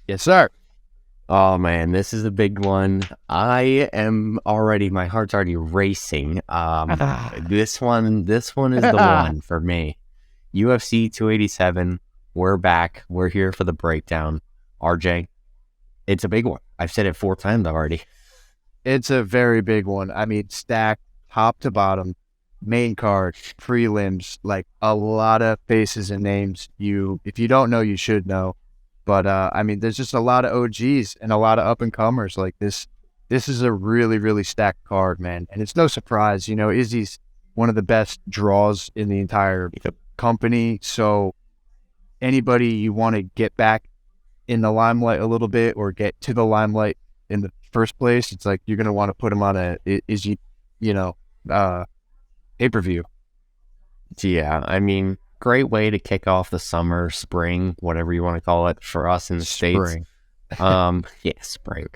Yes, sir. Oh man, this is a big one. My heart's already racing. This one is the one for me. UFC 287. We're back. We're here for the breakdown. RJ, it's a big one. I've said it 4 times already. It's a very big one. I mean, stacked top to bottom, main card, prelims, like a lot of faces and names. If you don't know, you should know. But I mean, there's just a lot of OGs and a lot of up and comers. Like this is a really, really stacked card, man. And it's no surprise, Izzy's one of the best draws in the entire company. So anybody you want to get back in the limelight a little bit or get to the limelight in the first place, it's like you're going to want to put him on a Izzy, pay-per-view. Yeah, I mean, great way to kick off the summer, spring, whatever you want to call it for us in the States. Spring.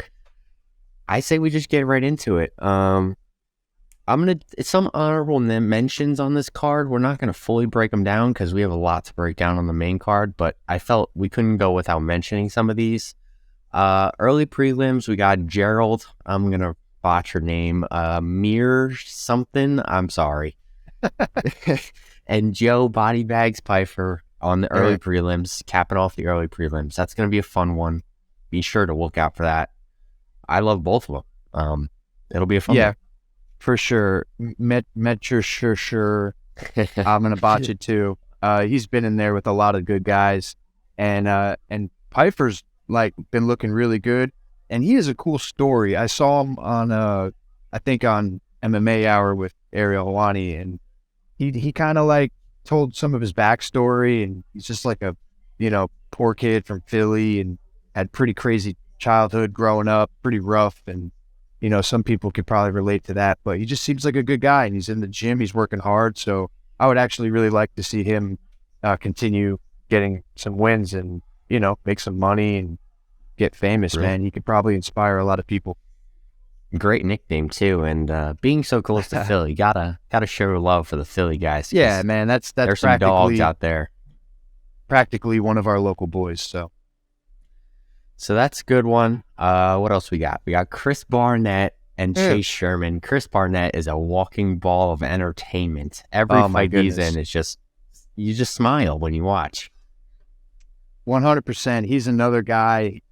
I say we just get right into it. Some honorable mentions on this card. We're not going to fully break them down because we have a lot to break down on the main card, but I felt we couldn't go without mentioning some of these. Early prelims, we got Gerald. I'm going to botch her name. Mir something. I'm sorry. And Joe Bodybags Pfeiffer on the early prelims, capping off the early prelims. That's going to be a fun one. Be sure to look out for that. I love both of them. It'll be a fun one. For sure. Sure. I'm going to botch it too. He's been in there with a lot of good guys. And Pfeiffer's been looking really good. And he has a cool story. I saw him on, I think on MMA Hour with Ariel Hawani, and he kind of told some of his backstory, and he's just like a, poor kid from Philly and had pretty crazy childhood growing up, pretty rough. And, some people could probably relate to that, but he just seems like a good guy, and he's in the gym, he's working hard. So I would actually really like to see him continue getting some wins and, make some money and get famous, man. He could probably inspire a lot of people. Great nickname too, and being so close to Philly, gotta show love for the Philly guys. Yeah, man, that's there's some dogs out there. Practically one of our local boys. So that's a good one. What else we got? We got Chris Barnett and Chase Sherman. Chris Barnett is a walking ball of entertainment. Every fight he's in is just, you just smile when you watch. 100%. He's another guy.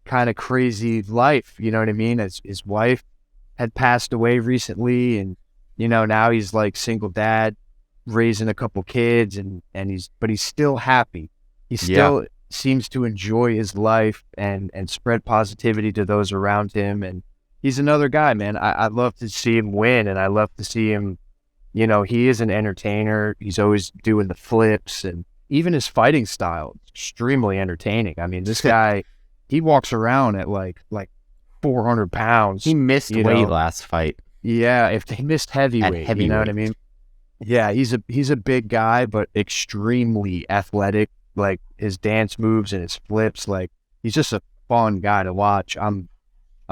Kind of crazy life, you know what I mean? His wife had passed away recently, and now he's single dad, raising a couple kids, but he's still happy. He still seems to enjoy his life and spread positivity to those around him. And he's another guy, man. I love to see him win, and I love to see him. He is an entertainer. He's always doing the flips, and even his fighting style, extremely entertaining. I mean, this guy. He walks around at like 400 pounds. He missed weight last fight. Yeah, if they missed heavyweight, you know what I mean? Yeah, he's a big guy, but extremely athletic. Like his dance moves and his flips, he's just a fun guy to watch. I'm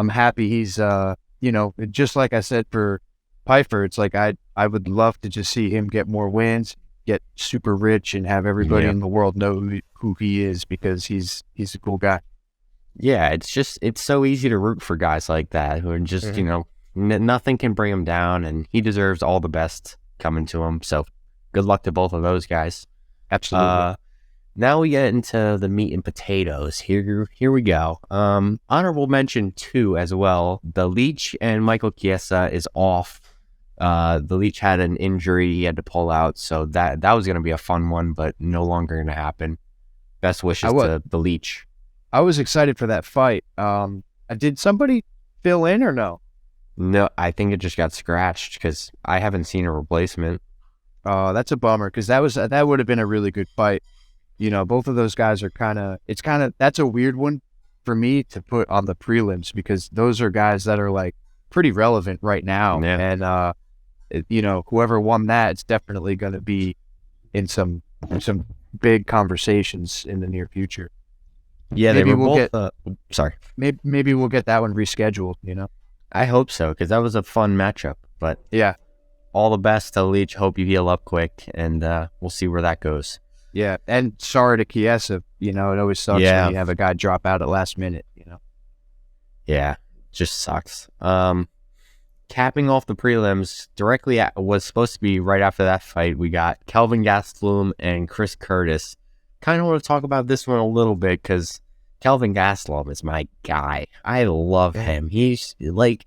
happy he's just like I said for Pfeiffer, it's like I would love to just see him get more wins, get super rich, and have everybody in the world know who he is, because he's a cool guy. Yeah, it's so easy to root for guys like that who are just, nothing can bring him down, and he deserves all the best coming to him. So good luck to both of those guys. Absolutely. Now we get into the meat and potatoes. Here we go. Honorable mention too as well. The Leech and Michael Chiesa is off. The Leech had an injury he had to pull out, so that was going to be a fun one, but no longer going to happen. Best wishes to the Leech. I was excited for that fight. Did somebody fill in or no? No, I think it just got scratched because I haven't seen a replacement. Oh, that's a bummer, because that would have been a really good fight. Both of those guys are that's a weird one for me to put on the prelims, because those are guys that are pretty relevant right now. Yeah. And, whoever won that, it's definitely going to be in some big conversations in the near future. Yeah, maybe we'll get. Sorry. Maybe we'll get that one rescheduled. I hope so, because that was a fun matchup. But yeah, all the best to Leech. Hope you heal up quick, and we'll see where that goes. Yeah, and sorry to Chiesa. It always sucks Yeah. when you have a guy drop out at last minute. Yeah, just sucks. Capping off the prelims, was supposed to be right after that fight, we got Kelvin Gastelum and Chris Curtis. Kind of want to talk about this one a little bit because Kelvin Gastelum is my guy. I love him. He's like,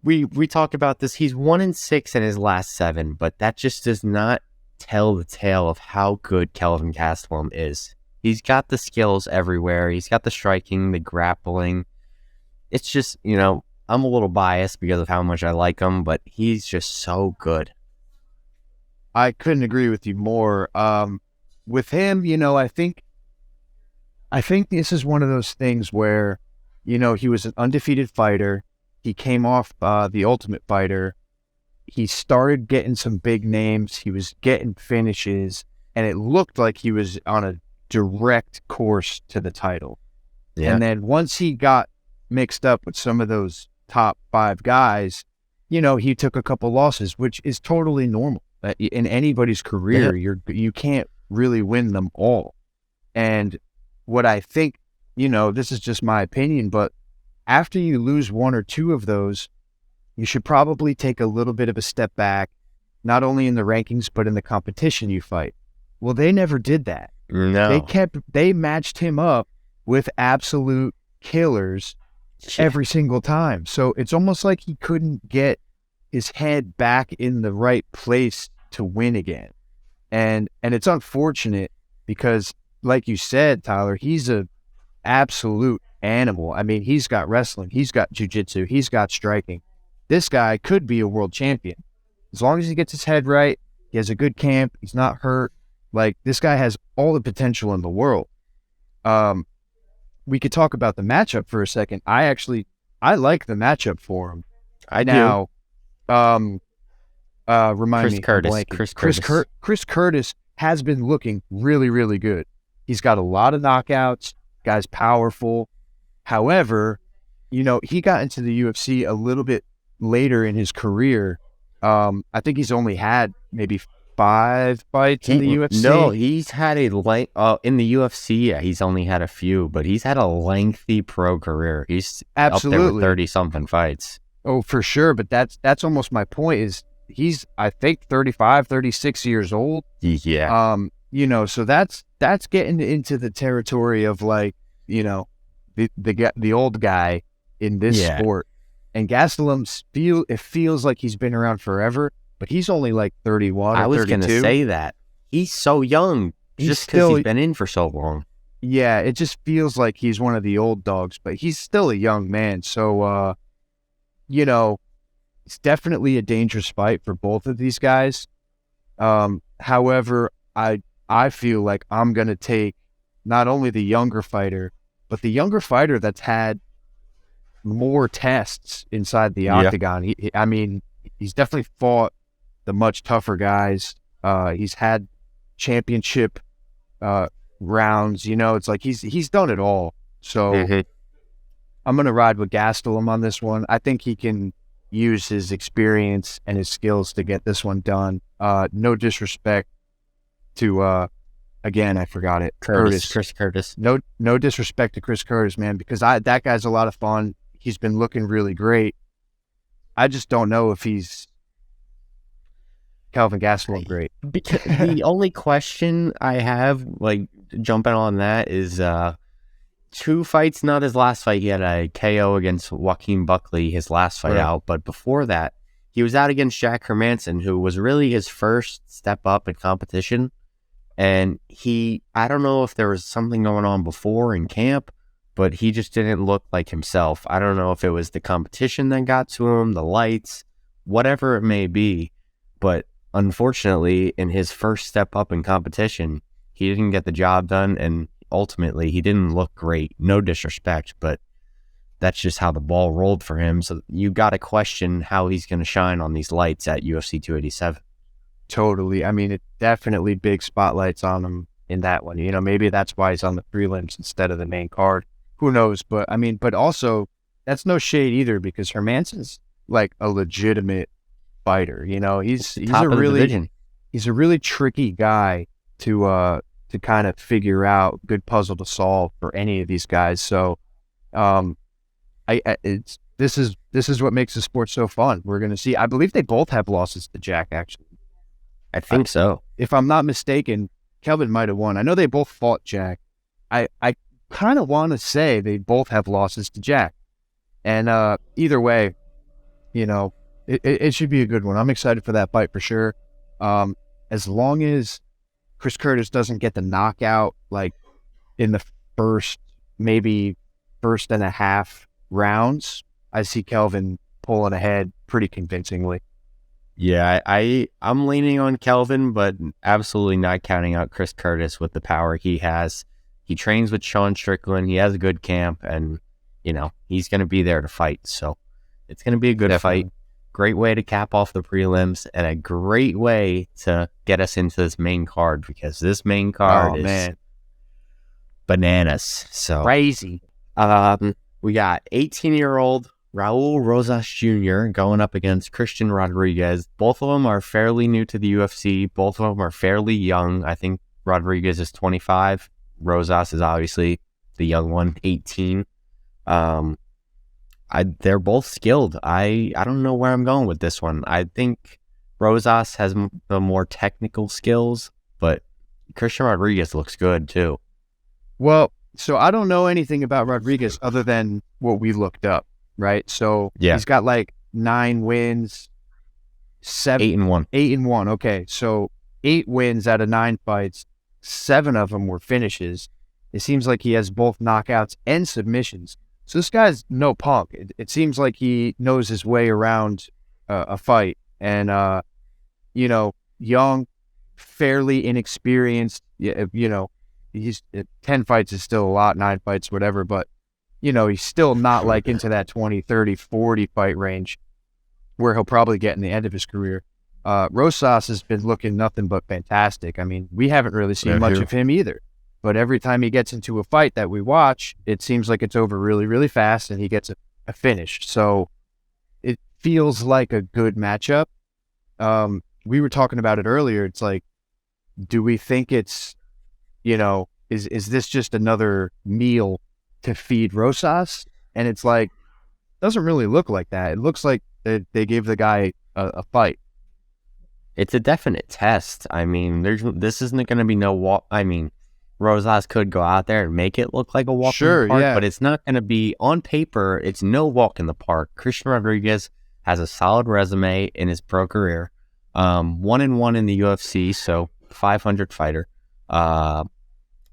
we talked about this. He's 1-6 in his last 7, but that just does not tell the tale of how good Kelvin Gastelum is. He's got the skills everywhere. He's got the striking, the grappling. It's just, I'm a little biased because of how much I like him, but he's just so good. I couldn't agree with you more. With him, I think this is one of those things where, he was an undefeated fighter. He came off the Ultimate Fighter. He started getting some big names. He was getting finishes, and it looked like he was on a direct course to the title. Yeah. And then once he got mixed up with some of those top 5 guys, he took a couple losses, which is totally normal. In anybody's career, you can't really win them all. And what I think, this is just my opinion, but after you lose 1 or 2 of those, you should probably take a little bit of a step back, not only in the rankings, but in the competition you fight. Well, they never did that. No. They matched him up with absolute killers every single time. So it's almost like he couldn't get his head back in the right place to win again. And it's unfortunate because, like you said, Tyler, he's a absolute animal. I mean, he's got wrestling, he's got jiu-jitsu, he's got striking. This guy could be a world champion. As long as he gets his head right, he has a good camp, he's not hurt. Like, this guy has all the potential in the world. We could talk about the matchup for a second. I like the matchup for him. Remind me. Chris Curtis has been looking really, really good. He's got a lot of knockouts. Guy's powerful. However, he got into the UFC a little bit later in his career. I think he's only had maybe 5 fights in the UFC. No, he's had in the UFC, yeah, he's only had a few, but he's had a lengthy pro career. He's absolutely up there with 30-something fights. Oh, for sure, but that's almost my point is he's, I think, 35, 36 years old. Yeah. So that's getting into the territory of, like, the old guy in this sport. And Gastelum feels like he's been around forever, but he's only like 31 or 32. I was going to say that. He's so young just because he's been in for so long. Yeah, it just feels like he's one of the old dogs, but he's still a young man. So, it's definitely a dangerous fight for both of these guys. However, I feel like I'm going to take not only the younger fighter, but the younger fighter that's had more tests inside the octagon. He's definitely fought the much tougher guys. He's had championship rounds. It's like he's done it all. So I'm going to ride with Gastelum on this one. I think he can use his experience and his skills to get this one done. No disrespect to, again, I forgot it. Chris Curtis. No disrespect to Chris Curtis, man, because that guy's a lot of fun. He's been looking really great. I just don't know if he's Kelvin Gastelum great. Because the only question I have, like, jumping on that is 2 fights, not his last fight. He had a KO against Joaquin Buckley, his last fight out. But before that, he was out against Jack Hermanson, who was really his first step up in competition. And I don't know if there was something going on before in camp, but he just didn't look like himself. I don't know if it was the competition that got to him, the lights, whatever it may be. But unfortunately, in his first step up in competition, he didn't get the job done, and ultimately, he didn't look great. No disrespect, but that's just how the ball rolled for him. So you got to question how he's going to shine on these lights at UFC 287. Totally. I mean, it definitely big spotlights on him in that one. Maybe that's why he's on the prelims instead of the main card. Who knows? But but also, that's no shade either, because Hermanson's like a legitimate fighter. He's a really tricky guy to kind of figure out, good puzzle to solve for any of these guys. So this is what makes the sport so fun. We're going to see. I believe they both have losses to Jack, actually. I think so. If I'm not mistaken, Kelvin might have won. I know they both fought Jack. I kind of want to say they both have losses to Jack. And either way, it should be a good one. I'm excited for that fight for sure. As long as Chris Curtis doesn't get the knockout like in the first and a half rounds, I see Kelvin pulling ahead pretty convincingly. Yeah, I'm leaning on Kelvin, but absolutely not counting out Chris Curtis with the power he has. He trains with Sean Strickland. He has a good camp, and he's going to be there to fight. So it's going to be a good fight. Great way to cap off the prelims, and a great way to get us into this main card, because this main card is bananas. So crazy. We got 18-year-old Raul Rosas Jr. going up against Christian Rodriguez. Both of them are fairly new to the UFC. Both of them are fairly young. I think Rodriguez is 25. Rosas is obviously the young one, 18. They're both skilled. I don't know where I'm going with this one. I think Rosas has the more technical skills, but Christian Rodriguez looks good too. Well, so I don't know anything about Rodriguez other than what we looked up, right? So he's got like 9 wins, 8-1. 8-1. Okay, so 8 wins out of 9 fights. 7 of them were finishes. It seems like he has both knockouts and submissions. So this guy's no punk. It seems like he knows his way around a fight. And, young, fairly inexperienced. He's 10 fights is still a lot, 9 fights, whatever. But, he's still not like into that 20, 30, 40 fight range where he'll probably get in the end of his career. Rosas has been looking nothing but fantastic. I mean, we haven't really seen much of him either. But every time he gets into a fight that we watch, it seems like it's over really, really fast, and he gets a finish. So it feels like a good matchup. We were talking about it earlier. It's like, do we think it's, is this just another meal to feed Rosas? And it's like, doesn't really look like that. It looks like they gave the guy a fight. It's a definite test. I mean, this isn't going to be no walk. I mean, Rosas could go out there and make it look like a walk in the park, but it's not going to be, on paper, it's no walk in the park. Christian Rodriguez has a solid resume in his pro career. 1-1 in the UFC, so 500 fighter.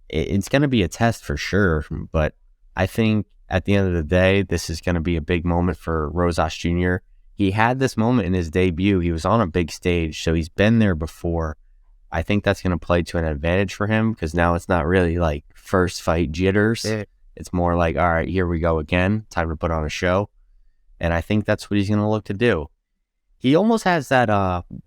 It's going to be a test for sure, but I think at the end of the day, this is going to be a big moment for Rosas Jr. He had this moment in his debut. He was on a big stage, so he's been there before. I think that's going to play to an advantage for him, because now it's not really like first fight jitters. Yeah. It's more like, all right, here we go again. Time to put on a show. And I think that's what he's going to look to do. He almost has that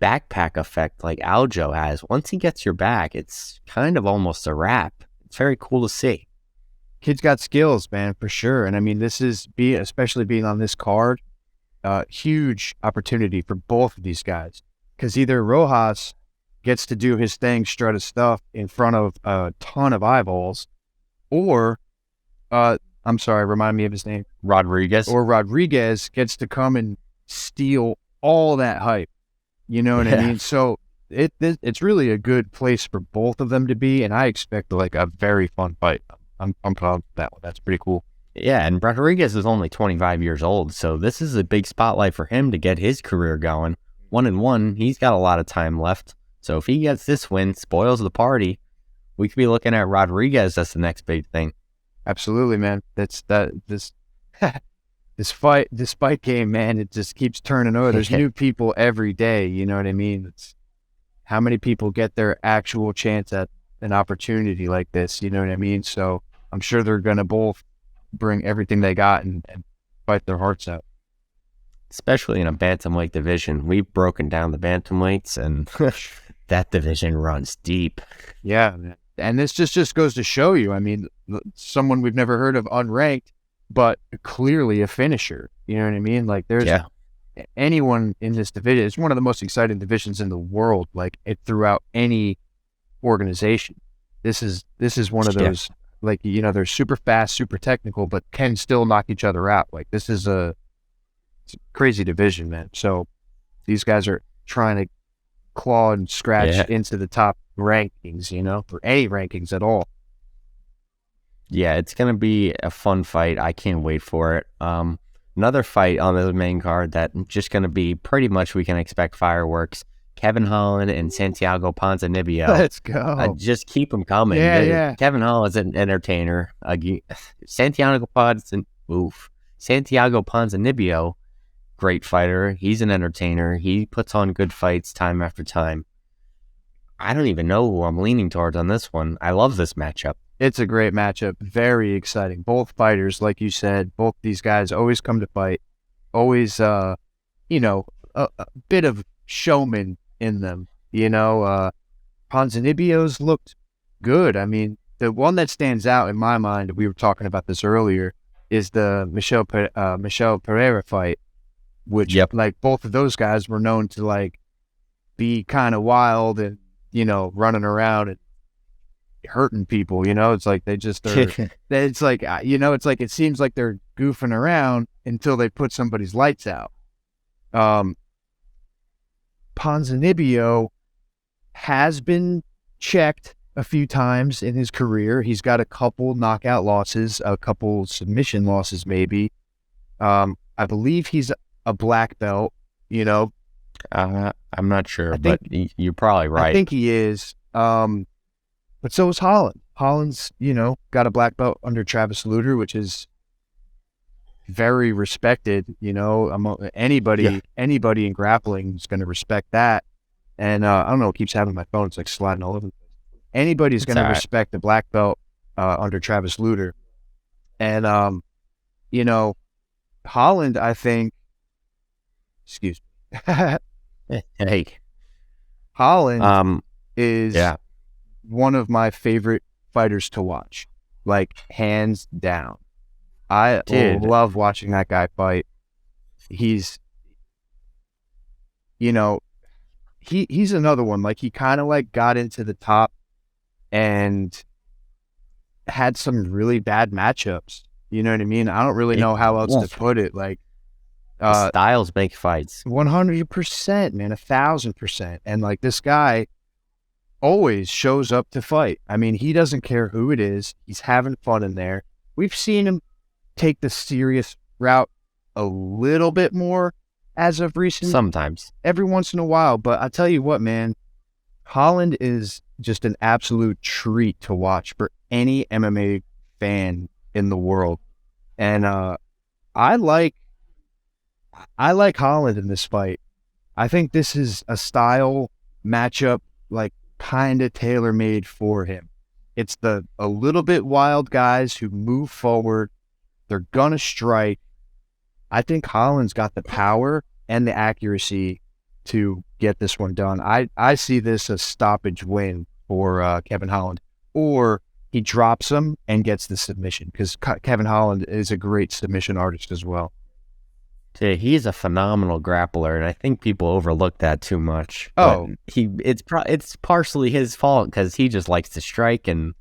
backpack effect like Aljo has. Once he gets your back, it's kind of almost a wrap. It's very cool to see. Kid's got skills, man, for sure. And I mean, this is, especially being on this card, huge opportunity for both of these guys. Because either Rojas gets to do his thing, strut his stuff in front of a ton of eyeballs, or, I'm sorry, remind me of his name. Rodriguez. Or Rodriguez gets to come and steal all that hype. You know what I mean? So it's really a good place for both of them to be, and I expect like a very fun fight. I'm proud of that one. That's pretty cool. Yeah, and Rodriguez is only 25 years old, so this is a big spotlight for him to get his career going. 1-1, he's got a lot of time left. So if he gets this win, spoils the party, we could be looking at Rodriguez as the next big thing. Absolutely, man. This fight game, man, it just keeps turning over. There's new people every day, you know what I mean? It's how many people get their actual chance at an opportunity like this, you know what I mean? So I'm sure they're going to both bring everything they got and fight their hearts out. Especially in a bantamweight division. We've broken down the bantamweights, and that division runs deep. Yeah, man. And this just goes to show you, I mean, someone we've never heard of unranked, but clearly a finisher. You know what I mean? Like, there's anyone in this division. It's one of the most exciting divisions in the world, like, throughout any organization. This is one of those, like, they're super fast, super technical, but can still knock each other out. Like, this is it's a crazy division, man. So these guys are trying to claw and scratch into the top rankings, for any rankings at all. Yeah, it's going to be a fun fight. I can't wait for it. Another fight on the main card that just going to be pretty much we can expect fireworks. Kevin Holland and Santiago Ponzinibbio. Let's go. Just keep them coming. Yeah. Kevin Holland's an entertainer. Santiago Ponzinibbio, great fighter. He's an entertainer. He puts on good fights time after time. I don't even know who I'm leaning towards on this one. I love this matchup. It's a great matchup. Very exciting. Both fighters, like you said, both these guys always come to fight. Always, a bit of showman in them. Ponzinibbio's looked good. I mean, the one that stands out in my mind, we were talking about this earlier, is the Michel Pereira fight, which, like, both of those guys were known to, like, be kind of wild and, running around and hurting people. It's like they just are. It's like, it's like it seems like they're goofing around until they put somebody's lights out. Ponzinibbio has been checked a few times in his career. He's got a couple knockout losses, a couple submission losses, maybe. I believe he's a black belt. I'm not sure, but you're probably right. I think he is. But so is Holland. Holland's, got a black belt under Travis Lutter, which is very respected. Anybody in grappling is going to respect that. And I don't know, it keeps having my phone. It's like sliding all over. Anybody's going to respect the black belt under Travis Lutter. And, Holland, I think, excuse me. Hey. Holland is one of my favorite fighters to watch, like, hands down. I love watching that guy fight. He's, he's another one. Like, he kind of like got into the top and had some really bad matchups. You know what I mean? I don't really know how else to put it. Like, styles make fights. 100%, man, 1,000%. And, like, this guy always shows up to fight. I mean, he doesn't care who it is. He's having fun in there. We've seen him take the serious route a little bit more as of recent. Sometimes. Every once in a while. But I tell you what, man, Holland is just an absolute treat to watch for any MMA fan in the world. And I like Holland in this fight. I think this is a style matchup, like, kind of tailor-made for him. It's a little bit wild guys who move forward. They're gonna strike. I think Holland's got the power and the accuracy to get this one done. I see this as stoppage win for Kevin Holland, or he drops him and gets the submission, because Kevin Holland is a great submission artist as well. He's a phenomenal grappler, and I think people overlook that too much. It's partially his fault, because he just likes to strike, and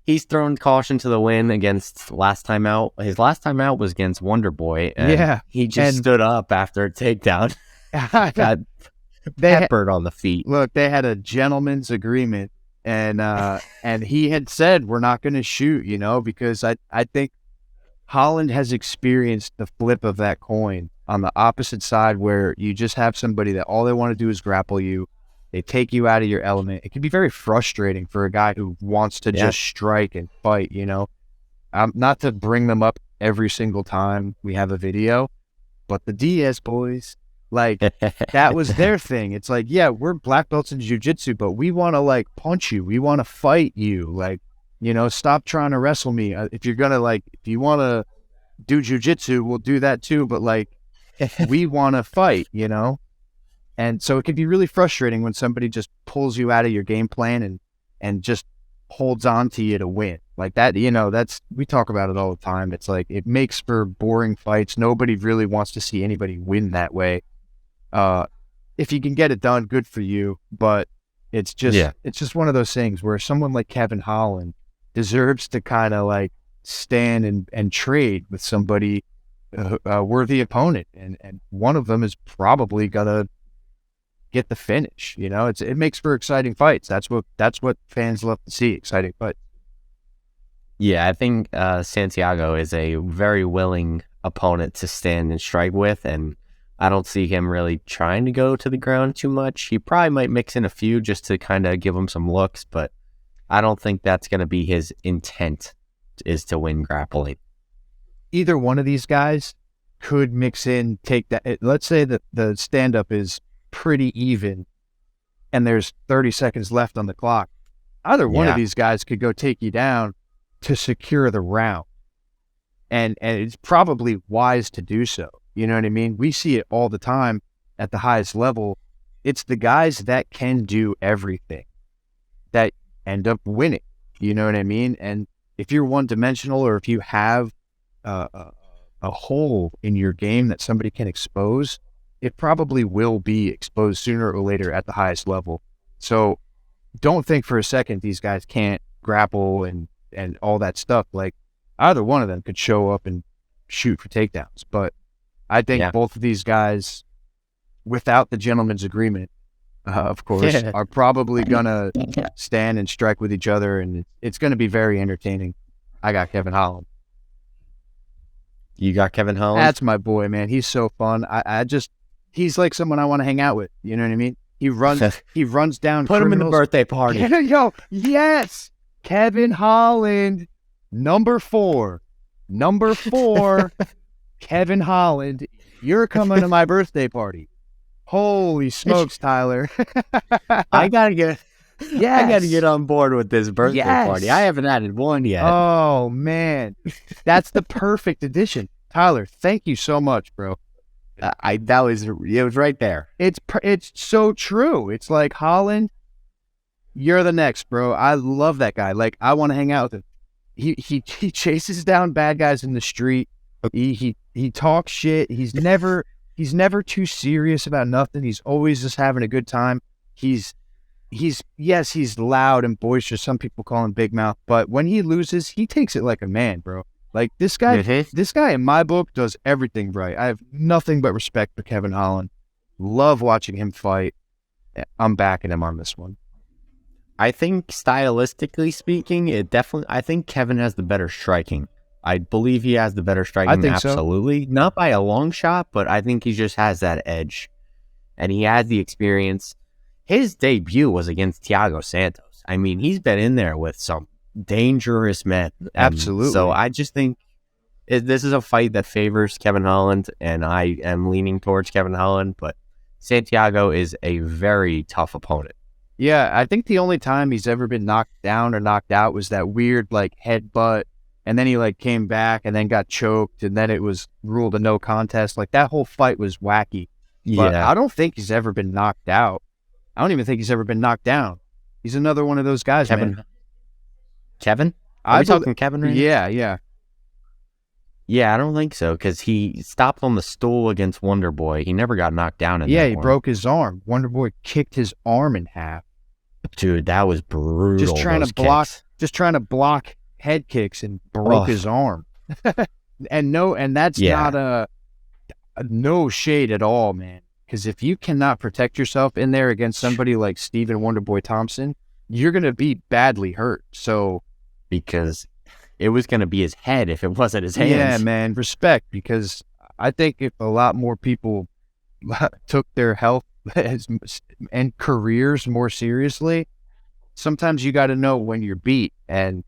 he's thrown caution to the wind against last time out. His last time out was against Wonder Boy, and he just stood up after a takedown. Got peppered on the feet. Look, they had a gentleman's agreement, and he had said, we're not going to shoot, because I think Holland has experienced the flip of that coin on the opposite side, where you just have somebody that all they want to do is grapple you. They take you out of your element. It can be very frustrating for a guy who wants to just strike and fight, not to bring them up every single time we have a video, but the Diaz boys, like, that was their thing. It's like, yeah, we're black belts in jiu-jitsu, but we want to, like, punch you. We want to fight you. Like, stop trying to wrestle me. If you're going to, like, if you want to do jiu-jitsu, we'll do that too. But, like, we want to fight, And so it can be really frustrating when somebody just pulls you out of your game plan and just holds on to you to win. Like that, we talk about it all the time. It's like, it makes for boring fights. Nobody really wants to see anybody win that way. If you can get it done, good for you. But It's just one of those things where someone like Kevin Holland deserves to kind of like stand and trade with somebody, a worthy opponent, and one of them is probably gonna get the finish. It makes for exciting fights. That's what fans love to see, exciting fights. Yeah, I think Santiago is a very willing opponent to stand and strike with, and I don't see him really trying to go to the ground too much. He probably might mix in a few just to kind of give him some looks, but I don't think that's going to be his intent, is to win grappling. Either one of these guys could mix in, take that. Let's say that the stand-up is pretty even and there's 30 seconds left on the clock. Either one of these guys could go take you down to secure the round. And it's probably wise to do so. You know what I mean? We see it all the time at the highest level. It's the guys that can do everything that end up winning. You know what I mean? And if you're one-dimensional, or if you have a hole in your game that somebody can expose, it probably will be exposed sooner or later at the highest level. So don't think for a second these guys can't grapple and all that stuff. Like, either one of them could show up and shoot for takedowns. But I think both of these guys, without the gentleman's agreement, of course, are probably going to stand and strike with each other, and it's going to be very entertaining. I got Kevin Holland. You got Kevin Holland? That's my boy, man. He's so fun. He's like someone I want to hang out with. You know what I mean? He runs down Put him in the birthday party. Yo, yes! Kevin Holland, number 4. Kevin Holland, you're coming to my birthday party. Holy smokes, Tyler. I gotta get on board with this birthday party. I haven't added one yet. Oh man, that's the perfect addition. Tyler, thank you so much, bro. It was right there. It's so true. It's like, Holland, you're the next, bro. I love that guy. Like, I want to hang out with him. He chases down bad guys in the street. He talks shit. He's never too serious about nothing. He's always just having a good time. He's loud and boisterous. Some people call him big mouth, but when he loses, he takes it like a man, bro. Like, this guy in my book does everything right. I have nothing but respect for Kevin Holland. Love watching him fight. I'm backing him on this one. I think stylistically speaking, I think Kevin has the better striking. I believe he has the better striking. I think absolutely. So. Not by a long shot, but I think he just has that edge. And he has the experience. His debut was against Thiago Santos. I mean, he's been in there with some dangerous men. Absolutely. So I just think this is a fight that favors Kevin Holland, and I am leaning towards Kevin Holland, but Santiago is a very tough opponent. Yeah, I think the only time he's ever been knocked down or knocked out was that weird, like, headbutt, and then he, like, came back and then got choked, and then it was ruled a no contest. Like, that whole fight was wacky. But I don't think he's ever been knocked out. I don't even think he's ever been knocked down. He's another one of those guys, man. Kevin? Are we talking Kevin right now? Yeah. Yeah, I don't think so, because he stopped on the stool against Wonder Boy. He never got knocked down in that he broke his arm. Wonder Boy kicked his arm in half. Dude, that was brutal. Just trying to block head kicks, and broke his arm. and that's not no shade at all, man. Because if you cannot protect yourself in there against somebody like Stephen Wonderboy Thompson, you're going to be badly hurt. So, because it was going to be his head if it wasn't his hands. Yeah, man, respect. Because I think if a lot more people took their health and careers more seriously, sometimes you got to know when you're beat. And,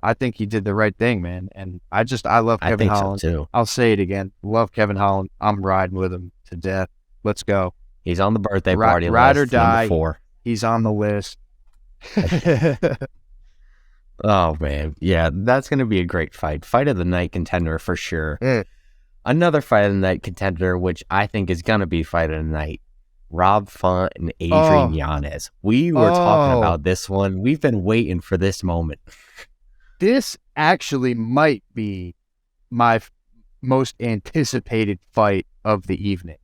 I think he did the right thing, man. And I love Kevin Holland. So too. I'll say it again. Love Kevin Holland. I'm riding with him to death. Let's go. He's on the birthday party ride list, or die. number 4. He's on the list. Oh, man. Yeah, that's going to be a great fight. Fight of the night contender for sure. Another fight of the night contender, which I think is going to be fight of the night. Rob Font and Adrian Yanez. We were talking about this one. We've been waiting for this moment. This actually might be my most anticipated fight of the evening.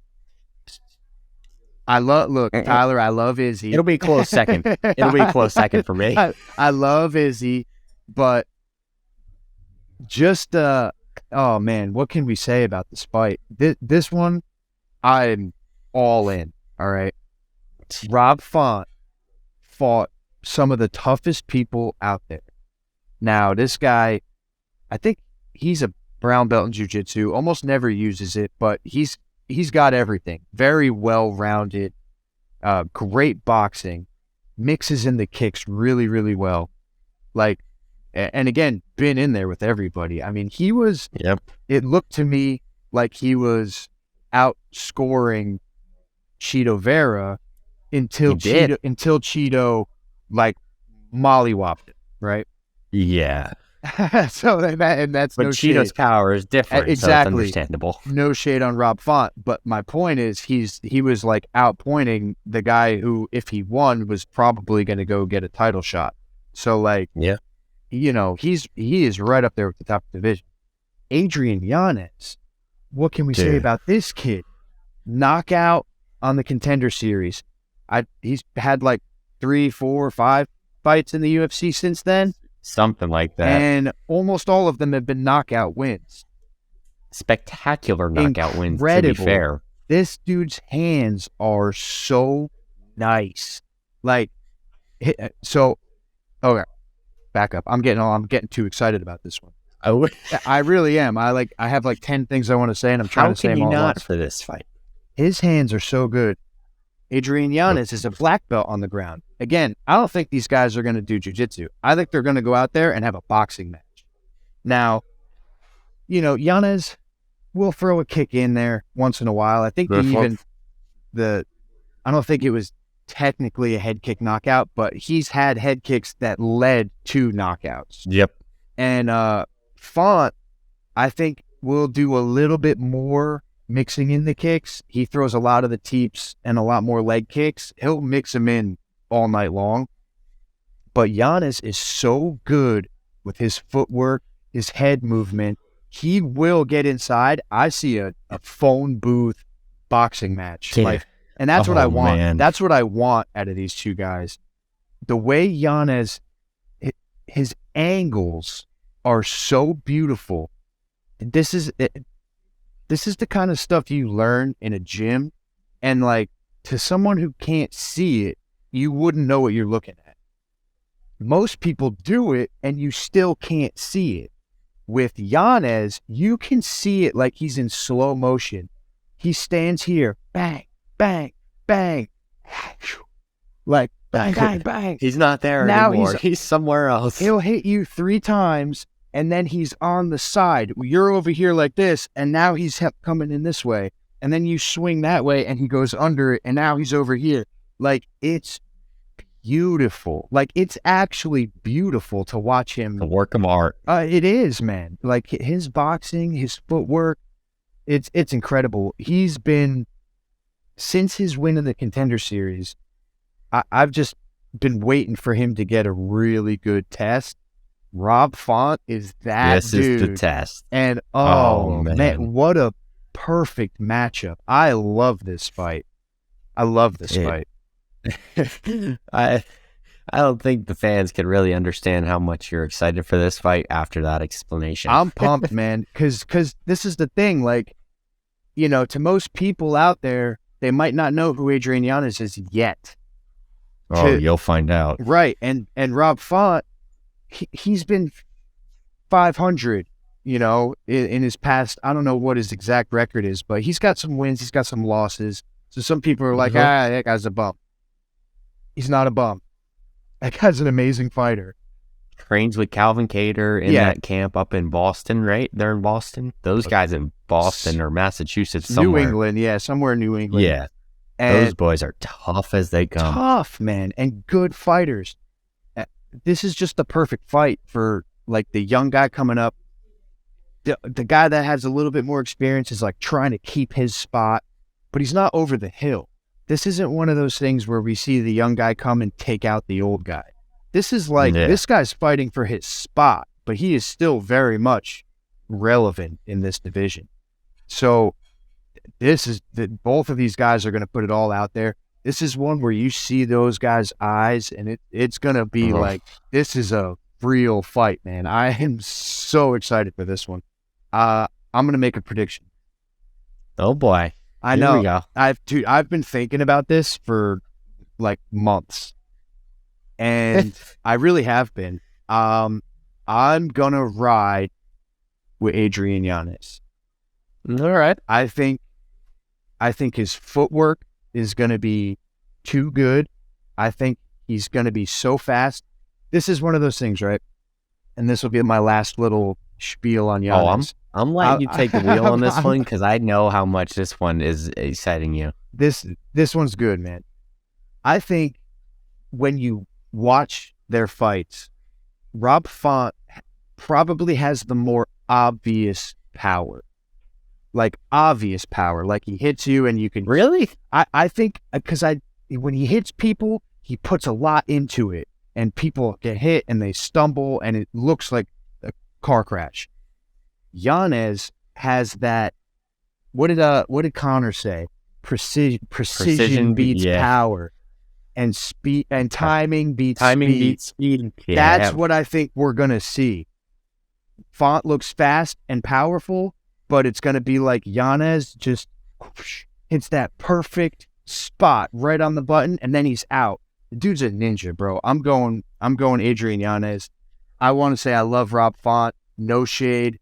Look, Tyler, I love Izzy. It'll be a close second. It'll be a close second for me. I love Izzy, but just, oh man, what can we say about this fight? This one, I'm all in, all right? Rob Font fought some of the toughest people out there. Now, this guy, I think he's a brown belt in jiu-jitsu, almost never uses it, but he's got everything. Very well-rounded, great boxing, mixes in the kicks really, really well. Like, and again, been in there with everybody. I mean, he was, it looked to me like he was outscoring Cheeto Vera until Cheeto like mollywopped it, right? Yeah. So that's but no Cheeto's shade. power is different. Exactly. So it's understandable. No shade on Rob Font, but my point is he was like outpointing the guy who, if he won, was probably going to go get a title shot. So like, you know, he is right up there with the top division. Adrian Yanez, what can we say about this kid? Knockout on the Contender Series. He's had like 3, 4, 5 fights in the UFC since then. Something like that. And almost all of them have been knockout wins. Spectacular knockout wins, to be fair. This dude's hands are so nice. Like, so, okay, back up. I'm getting too excited about this one. I really am. I have like 10 things I want to say, and I'm trying to say them all at once. How can you not for this fight? His hands are so good. Adrian Yanez is a black belt on the ground. Again, I don't think these guys are going to do jiu-jitsu. I think they're going to go out there and have a boxing match. Now, you know, Yanez will throw a kick in there once in a while. I think I don't think it was technically a head kick knockout, but he's had head kicks that led to knockouts. Yep. And Font, I think, will do a little bit more mixing in the kicks. He throws a lot of the teeps and a lot more leg kicks. He'll mix them in all night long. But Yanez is so good with his footwork, his head movement. He will get inside. I see a phone booth boxing match. And that's what I want. Man. That's what I want out of these two guys. The way Yanez, his angles are so beautiful. This is the kind of stuff you learn in a gym, and like, to someone who can't see it, you wouldn't know what you're looking at. Most people do it and you still can't see it. With Yanez, you can see it like he's in slow motion. He stands here, bang, bang, bang, like bang, bang, bang. He's not there anymore. He's somewhere else. He'll hit you 3 times, and then he's on the side. You're over here like this, and now he's coming in this way. And then you swing that way, and he goes under it, and now he's over here. Like, it's beautiful. Like, it's actually beautiful to watch him. A work of art. It is, man. Like, his boxing, his footwork, it's incredible. He's been, since his win in the Contender Series, I've just been waiting for him to get a really good test. Rob Font is that dude. This is the test. And, oh man, what a perfect matchup. I love this fight. Fight. I don't think the fans can really understand how much you're excited for this fight after that explanation. I'm pumped, man, because this is the thing. Like, you know, to most people out there, they might not know who Adrian Yanez is yet. You'll find out. Right. And Rob Font, he's been 500, you know, in his past. I don't know what his exact record is, but he's got some wins. He's got some losses. So some people are like, that guy's a bum. He's not a bum. That guy's an amazing fighter. Trains with Calvin Cater in that camp up in Boston, right? They're in Boston. Those guys in Boston or Massachusetts somewhere. New England, somewhere in New England. Yeah. And those boys are tough as they come. Tough, man, and good fighters. This is just the perfect fight for, like, the young guy coming up. The guy that has a little bit more experience is, like, trying to keep his spot, but he's not over the hill. This isn't one of those things where we see the young guy come and take out the old guy. This is like, this guy's fighting for his spot, but he is still very much relevant in this division. So both of these guys are going to put it all out there. This is one where you see those guys' eyes, and it's going to be like, this is a real fight, man. I am so excited for this one. I'm going to make a prediction. Oh boy. I know. We go. I've been thinking about this for like months, and I really have been. I'm going to ride with Adrian Yanez. All right. I think his footwork is going to be too good. I think he's going to be so fast. This is one of those things, right? And this will be my last little spiel on Yanez. I'm letting you take the wheel on this one because I know how much this one is exciting you. This one's good, man. I think when you watch their fights, Rob Font probably has the more obvious power. Like obvious power. Like he hits you and you can... Really? I think because when he hits people, he puts a lot into it. And people get hit and they stumble and it looks like a car crash. Yanez has that. What did Connor say? Precision beats power, and speed and timing beats speed. Yeah. That's what I think we're gonna see. Font looks fast and powerful, but it's gonna be like Yanez just hits that perfect spot right on the button, and then he's out. The dude's a ninja, bro. I'm going Adrian Yanez. I want to say I love Rob Font. No shade.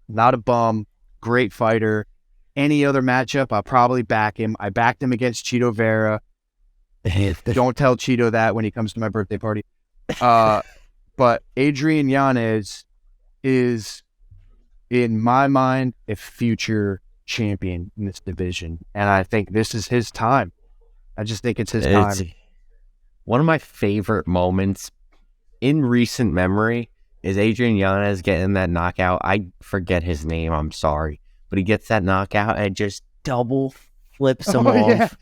Not a bum. Great fighter. Any other matchup, I'll probably back him. I backed him against Cheeto Vera. Don't tell Cheeto that when he comes to my birthday party. But Adrian Yanez is, in my mind, a future champion in this division. And I think this is his time. I just think it's his time. One of my favorite moments in recent memory is Adrian Yanez getting that knockout. I forget his name, I'm sorry. But he gets that knockout and just double flips him off.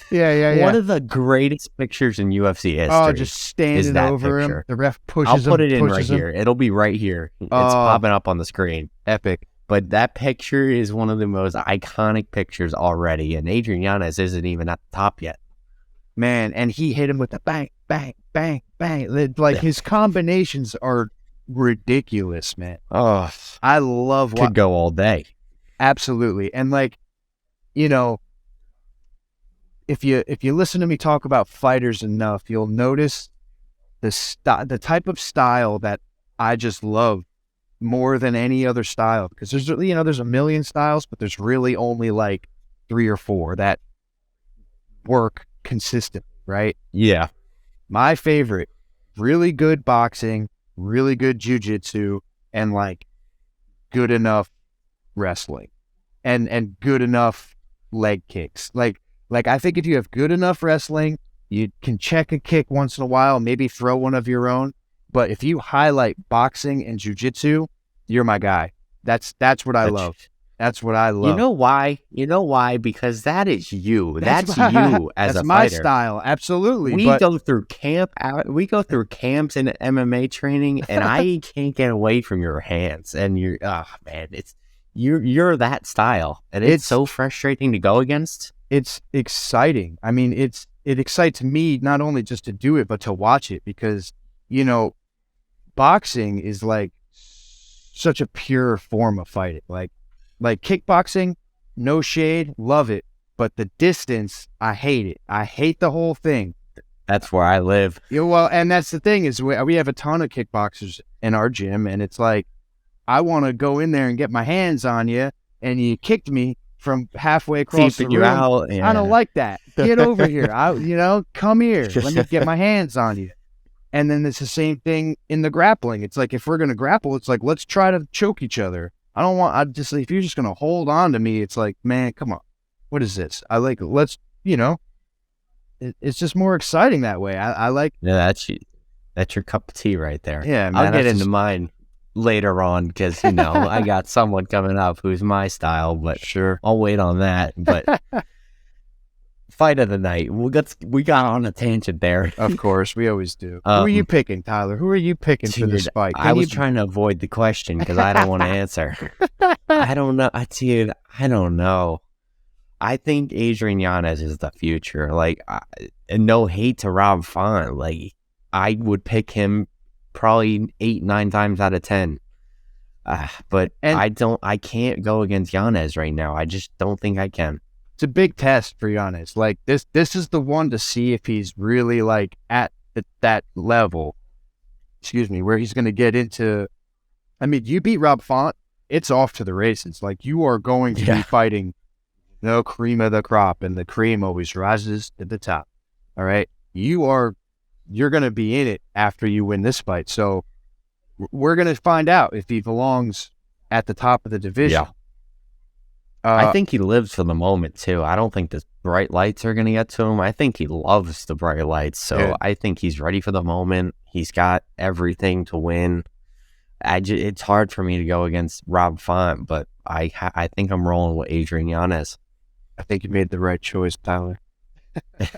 Yeah. One of the greatest pictures in UFC history. Oh, just standing over picture. Him. The ref pushes him. I'll put it in right here. It'll be right here. It's popping up on the screen. Epic. But that picture is one of the most iconic pictures already. And Adrian Yanez isn't even at the top yet. Man, and he hit him with the bang, bang, bang, bang. Like his combinations are ridiculous, man. Oh, I love could go all day. Absolutely. And like, you know, if you listen to me talk about fighters enough, you'll notice the type of style that I just love more than any other style, because there's a million styles, but there's really only like 3 or 4 that work consistently, right? Yeah. My favorite, really good boxing, really good jiu-jitsu, and like good enough wrestling and good enough leg kicks. Like I think if you have good enough wrestling, you can check a kick once in a while, maybe throw one of your own. But if you highlight boxing and jiu-jitsu, you're my guy. That's what I love. That's what I love. You know why? Because that is you. That's you as a fighter. That's my style. Absolutely. We go through camps in MMA training, and I can't get away from your hands. And you're that style, and it's so frustrating to go against. It's exciting. I mean, it excites me not only just to do it, but to watch it, because boxing is like such a pure form of fighting. Like kickboxing, no shade, love it. But the distance, I hate it. I hate the whole thing. That's where I live. Yeah, well, and that's the thing is we have a ton of kickboxers in our gym, and it's like, I want to go in there and get my hands on you, and you kicked me from halfway across the room. Out, yeah. I don't like that. Get over here. Come here. Let me get my hands on you. And then it's the same thing in the grappling. It's like, if we're going to grapple, it's like, let's try to choke each other. If you're just going to hold on to me, it's like, man, come on. What is this? It's just more exciting that way. I like. Yeah, that's your cup of tea right there. Yeah, man. I'll get into mine later on, because, I got someone coming up who's my style, but sure, I'll wait on that. But fight of the night. We got on a tangent there. Of course, we always do. Who are you picking, Tyler? Who are you picking for this fight? I was trying to avoid the question because I don't want to answer. I don't know. Dude, I don't know. I think Adrian Yanez is the future. Like, and no hate to Rob Font. Like, I would pick him probably 8-9 times out of 10. But I can't go against Yanez right now. I just don't think I can. It's a big test for Yanez. Like, this is the one to see if he's really like at that level. Excuse me, where he's going to get into. I mean, you beat Rob Font, it's off to the races. Like, you are going to be fighting no cream of the crop, and the cream always rises to the top. All right, you're going to be in it after you win this fight. So we're going to find out if he belongs at the top of the division. Yeah. I think he lives for the moment too. I don't think the bright lights are going to get to him. I think he loves the bright lights. So I think he's ready for the moment. He's got everything to win. It's hard for me to go against Rob Font, but I think I'm rolling with Adrian Yanez. I think you made the right choice, Tyler.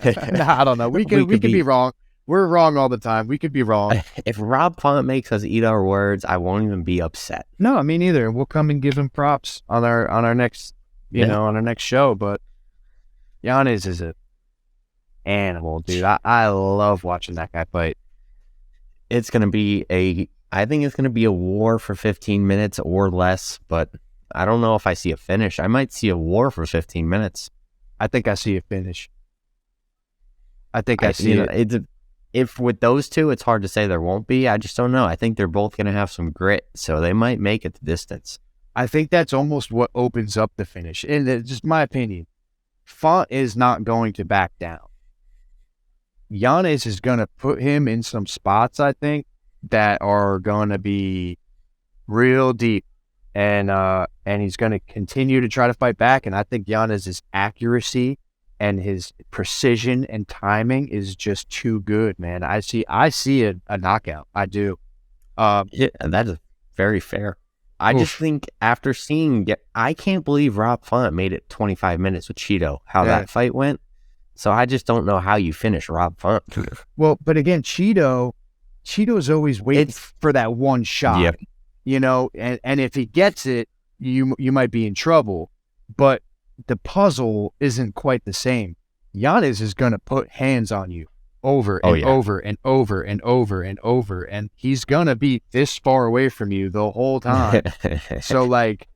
I don't know. We could be wrong. We're wrong all the time. We could be wrong. If Rob Font makes us eat our words, I won't even be upset. No, me neither. We'll come and give him props on our next, on our next show. But Yanez is an animal, dude. I love watching that guy fight. It's gonna be I think it's gonna be a war for 15 minutes or less. But I don't know if I see a finish. I might see a war for 15 minutes. I think I see a finish. I think I see it. If with those two, it's hard to say there won't be. I just don't know. I think they're both going to have some grit, so they might make it the distance. I think that's almost what opens up the finish. And it's just my opinion. Font is not going to back down. Yanez is going to put him in some spots, I think, that are going to be real deep. And he's going to continue to try to fight back. And I think Yanez's accuracy and his precision and timing is just too good, man. I see a knockout. I do. Yeah, that is very fair. I just think after seeing it, I can't believe Rob Font made it 25 minutes with Cheeto, how that fight went. So I just don't know how you finish Rob Font. Well, but again, Cheeto's always waiting for that one shot. Yep. And if he gets it, you might be in trouble. But the puzzle isn't quite the same. Yanez is going to put hands on you over and over and over and over and over, and he's going to be this far away from you the whole time. So, like,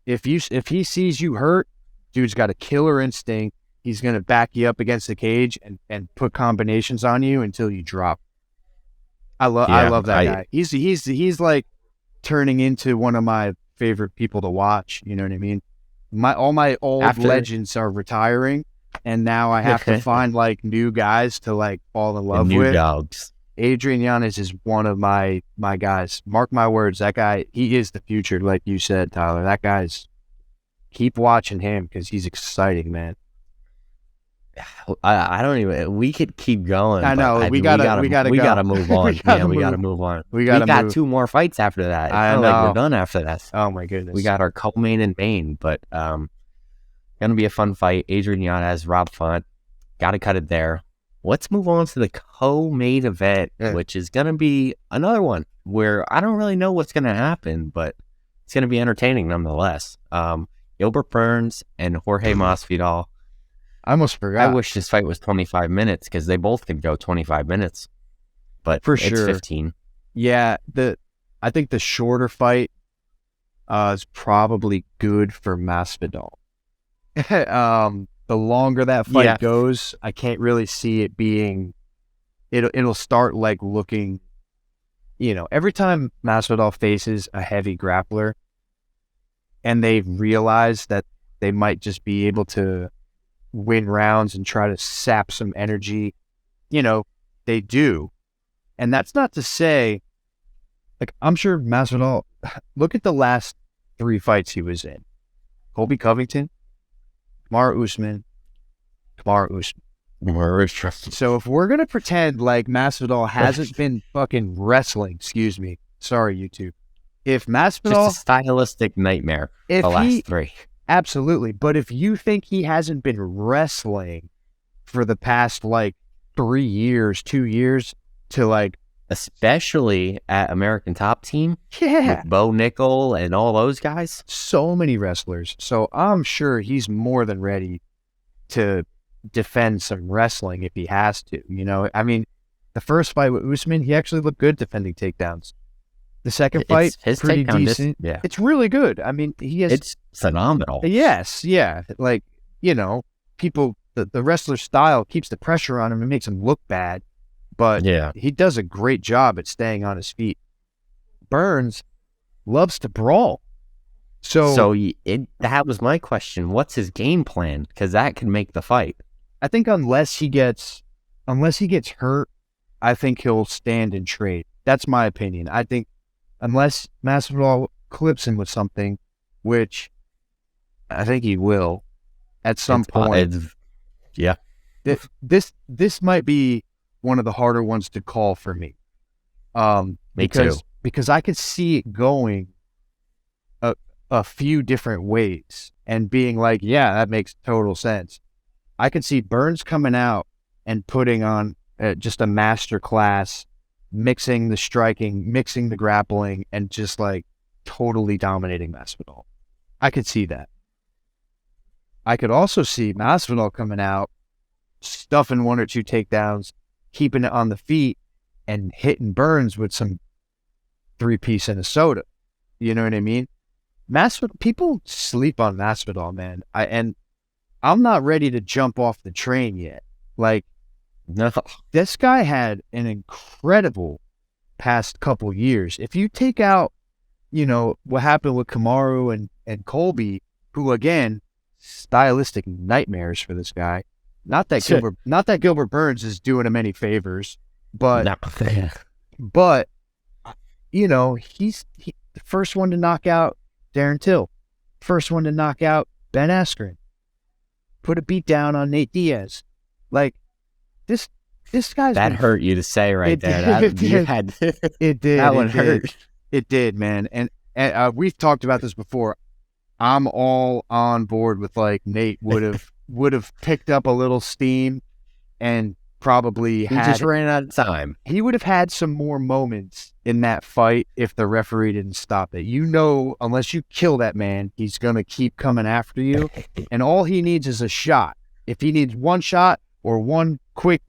if he sees you hurt, dude's got a killer instinct. He's going to back you up against the cage and put combinations on you until you drop. I love that guy. He's like turning into one of my favorite people to watch. You know what I mean? All my old legends are retiring, and now I have to find like new guys to like fall in love with. New dogs. Adrian Yanez is one of my guys. Mark my words, that guy, he is the future, like you said, Tyler. That guy's, keep watching him because he's exciting, man. I don't even. We could keep going. I know. We gotta move on. We gotta move on. We got 2 more fights after that. I know. Like we're done after that. Oh my goodness. We got our co-main and main, but gonna be a fun fight. Adrian Yanez, Rob Font. Got to cut it there. Let's move on to the co-main event, which is gonna be another one where I don't really know what's gonna happen, but it's gonna be entertaining nonetheless. Gilbert Burns and Jorge Masvidal. I almost forgot. I wish this fight was 25 minutes because they both could go 25 minutes, but for it's sure 15. Yeah, I think the shorter fight is probably good for Masvidal. The longer that fight goes, I can't really see it being. It'll start like looking. Every time Masvidal faces a heavy grappler, and they realize that they might just be able to win rounds and try to sap some energy, they do. And that's not to say, like, I'm sure Masvidal, look at the last 3 fights he was in. Colby Covington, Kamaru Usman. So if we're going to pretend like Masvidal hasn't been fucking wrestling, excuse me, sorry, YouTube. If Masvidal... Just a stylistic nightmare, the last 3. Absolutely. But if you think he hasn't been wrestling, for the past like 2 years to like, especially at American Top Team yeah, with Bo Nickel and all those guys. so many wrestlers. So I'm sure he's more than ready to defend some wrestling if he has to. You know, I mean, the first fight with Usman, he actually looked good defending takedowns. The second fight, His pretty takedown decent. yeah, It's really good. I mean, he has. it's phenomenal. Yes, yeah. Like, you know, people, the wrestler's style keeps the pressure on him and makes him look bad, but Yeah. he does a great job at staying on his feet. Burns loves to brawl. So That was my question. What's his game plan? Because that can make the fight. I think unless he gets hurt, I think he'll stand and trade. That's my opinion. I think unless Masvidal clips him with something, which I think he will at some point. Yeah. This might be one of the harder ones to call for me. Me too. Because I could see it going a few different ways and being like, yeah, that makes total sense. I could see Burns coming out and putting on just a master class, mixing the striking, mixing the grappling, and just like totally dominating Masvidal. I could see that. I could also see Masvidal coming out, stuffing 1 or 2 takedowns, keeping it on the feet, and hitting Burns with some 3-piece and a soda. You know what I mean? Masvidal, people sleep on Masvidal, man. I'm not ready to jump off the train yet. Like, No. this guy had an incredible past couple years. If you take out, you know, what happened with Kamaru and Colby, who again, stylistic nightmares for this guy. Not that Gilbert Burns is doing him any favors, but you know, he's the first one to knock out Darren Till, first one to knock out Ben Askren, put a beat down on Nate Diaz. Like, this guy's that hurt you to say right there. It did. That one hurt. It did, man. And we've talked about this before. I'm all on board with like Nate would have picked up a little steam and probably just ran out of time. He would have had some more moments in that fight if the referee didn't stop it. You know, unless you kill that man, he's going to keep coming after you. And all he needs is a shot. If he needs one shot or one quick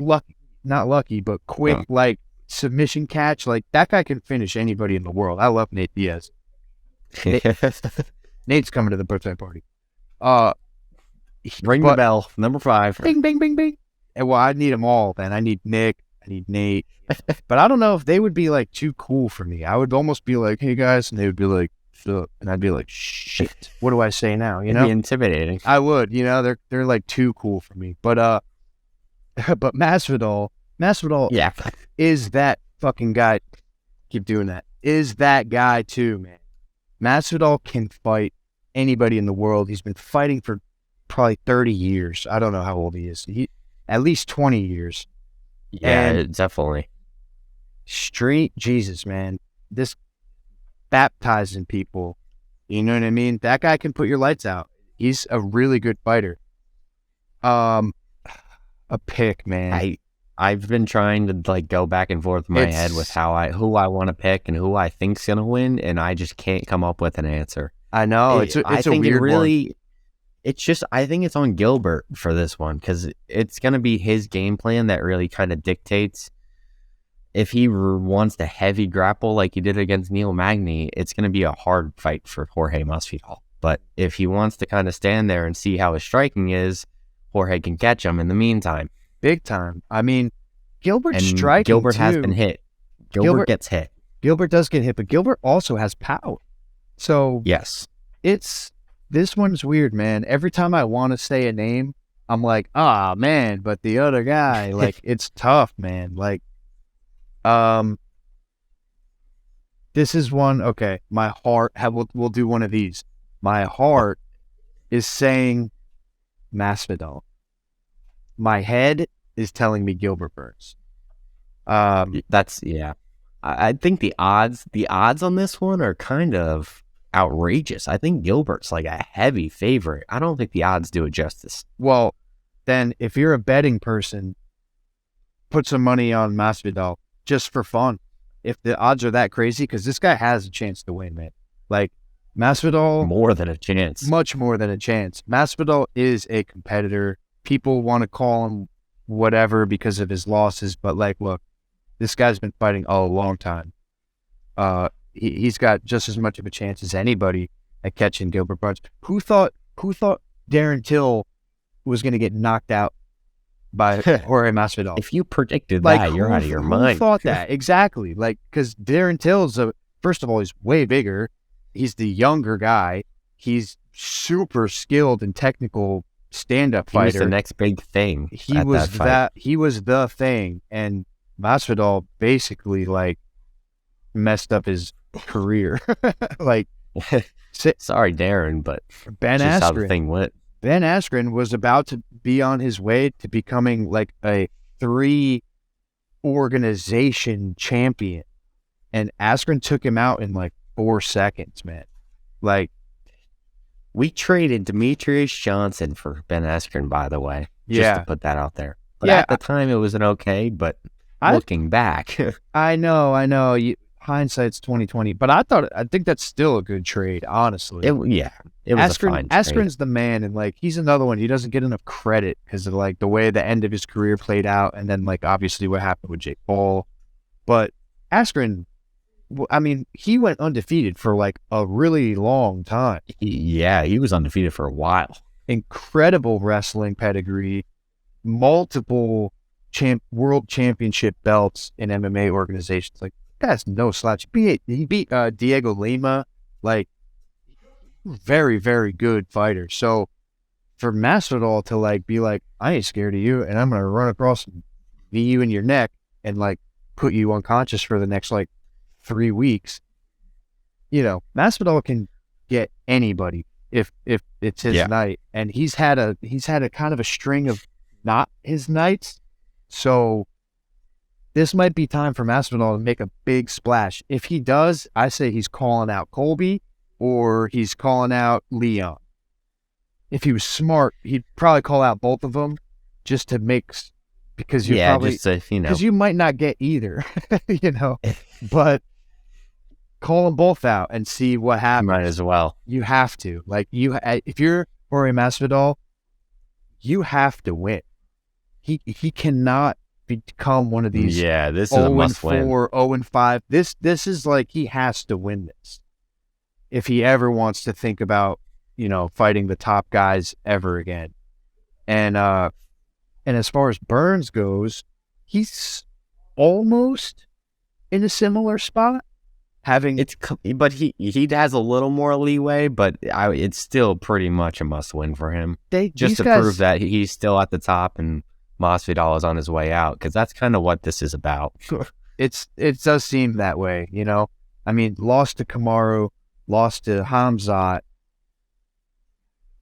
quick like submission catch, like that guy can finish anybody in the world. I love Nate Diaz. Nate's coming to the birthday party. Ring the bell. Number 5. Bing, bing, bing, bing. And well, I need them all, then. I need Nick. I need Nate. But I don't know if they would be like too cool for me. I would almost be like, hey guys, and they would be like, sup? And I'd be like, shit, what do I say now? You know? It'd be intimidating. I would, you know, they're like too cool for me. But Masvidal Yeah. is that fucking guy. Keep doing that. Is that guy too, man. Masvidal can fight anybody in the world. He's been fighting for probably 30 years. I don't know how old he is. At least 20 years. Yeah, definitely. Street Jesus, man. This baptizing people. You know what I mean? That guy can put your lights out. He's a really good fighter. A pick, man. I've been trying to like go back and forth in my head with who I want to pick and who I think's gonna win, and I just can't come up with an answer. I know it's a weird one. It's just, I think it's on Gilbert for this one because it's going to be his game plan that really kind of dictates if he wants to heavy grapple like he did against Neil Magny. It's going to be a hard fight for Jorge Masvidal. But if he wants to kind of stand there and see how his striking is, Jorge can catch him in the meantime. Big time. I mean, Gilbert's striking Gilbert too. has been hit. Gilbert gets hit. Gilbert does get hit, but Gilbert also has power. So yes, this one's weird, man. Every time I want to say a name, I'm like, man, but the other guy, like, it's tough, man. Like, this is one, okay, my heart, we'll do one of these. My heart is saying Masvidal. My head is telling me Gilbert Burns. I think the odds on this one are kind of outrageous. I think Gilbert's like a heavy favorite. I don't think the odds do it justice. Well, then if you're a betting person, put some money on Masvidal just for fun. If the odds are that crazy, because this guy has a chance to win, man. Like, Masvidal, more than a chance. much more than a chance. Masvidal is a competitor. People want to call him whatever because of his losses, but like, look, this guy's been fighting a long time. He's got just as much of a chance as anybody at catching Gilbert Burns. Who thought Darren Till was going to get knocked out by Jorge Masvidal? If you predicted that, you're out of your mind. Who thought that? Exactly. Like, because Darren Till's first of all, he's way bigger. He's the younger guy. He's super skilled and technical stand-up fighter. He was the next big thing. He was the thing, and Masvidal basically like messed up his career. Like, sorry, Darren, but Ben just how the Askren. thing went. Ben Askren was about to be on his way to becoming like a 3 organization champion, and Askren took him out in like 4 seconds, man. Like, we traded Demetrius Johnson for Ben Askren, by the way. Just to put that out there. But at the time, it was an okay, but looking back. I know. Hindsight's 2020, but I think that's still a good trade, honestly. It was a fine trade. Askren's the man, and like, he's another one. He doesn't get enough credit because of like the way the end of his career played out, and then like obviously what happened with Jake Paul. But Askren, I mean, he went undefeated for like a really long time. He was undefeated for a while. Incredible wrestling pedigree, multiple world championship belts in MMA organizations. Like, that's no slouch. He beat Diego Lima, like, very, very good fighter. So for Masvidal to like be like, I ain't scared of you, and I'm gonna run across and knee you in your neck and like put you unconscious for the next like 3 weeks. You know, Masvidal can get anybody if it's his night, and he's had a kind of a string of not his nights. So this might be time for Masvidal to make a big splash. If he does, I say he's calling out Colby or he's calling out Leon. If he was smart, he'd probably call out both of them just to make, because you because you might not get either, you know. But call them both out and see what happens. Might as well. You have to. Like, if you're Jorge Masvidal, you have to win. He cannot become one of these. Yeah, this is a must-win. 0-4, 0-5. This is like, he has to win this if he ever wants to think about, you know, fighting the top guys ever again. And as far as Burns goes, he's almost in a similar spot. But he has a little more leeway, but it's still pretty much a must-win for him. Prove that he's still at the top and Masvidal is on his way out, because that's kind of what this is about. It does seem that way, you know. I mean, lost to Kamaru, lost to Hamzat.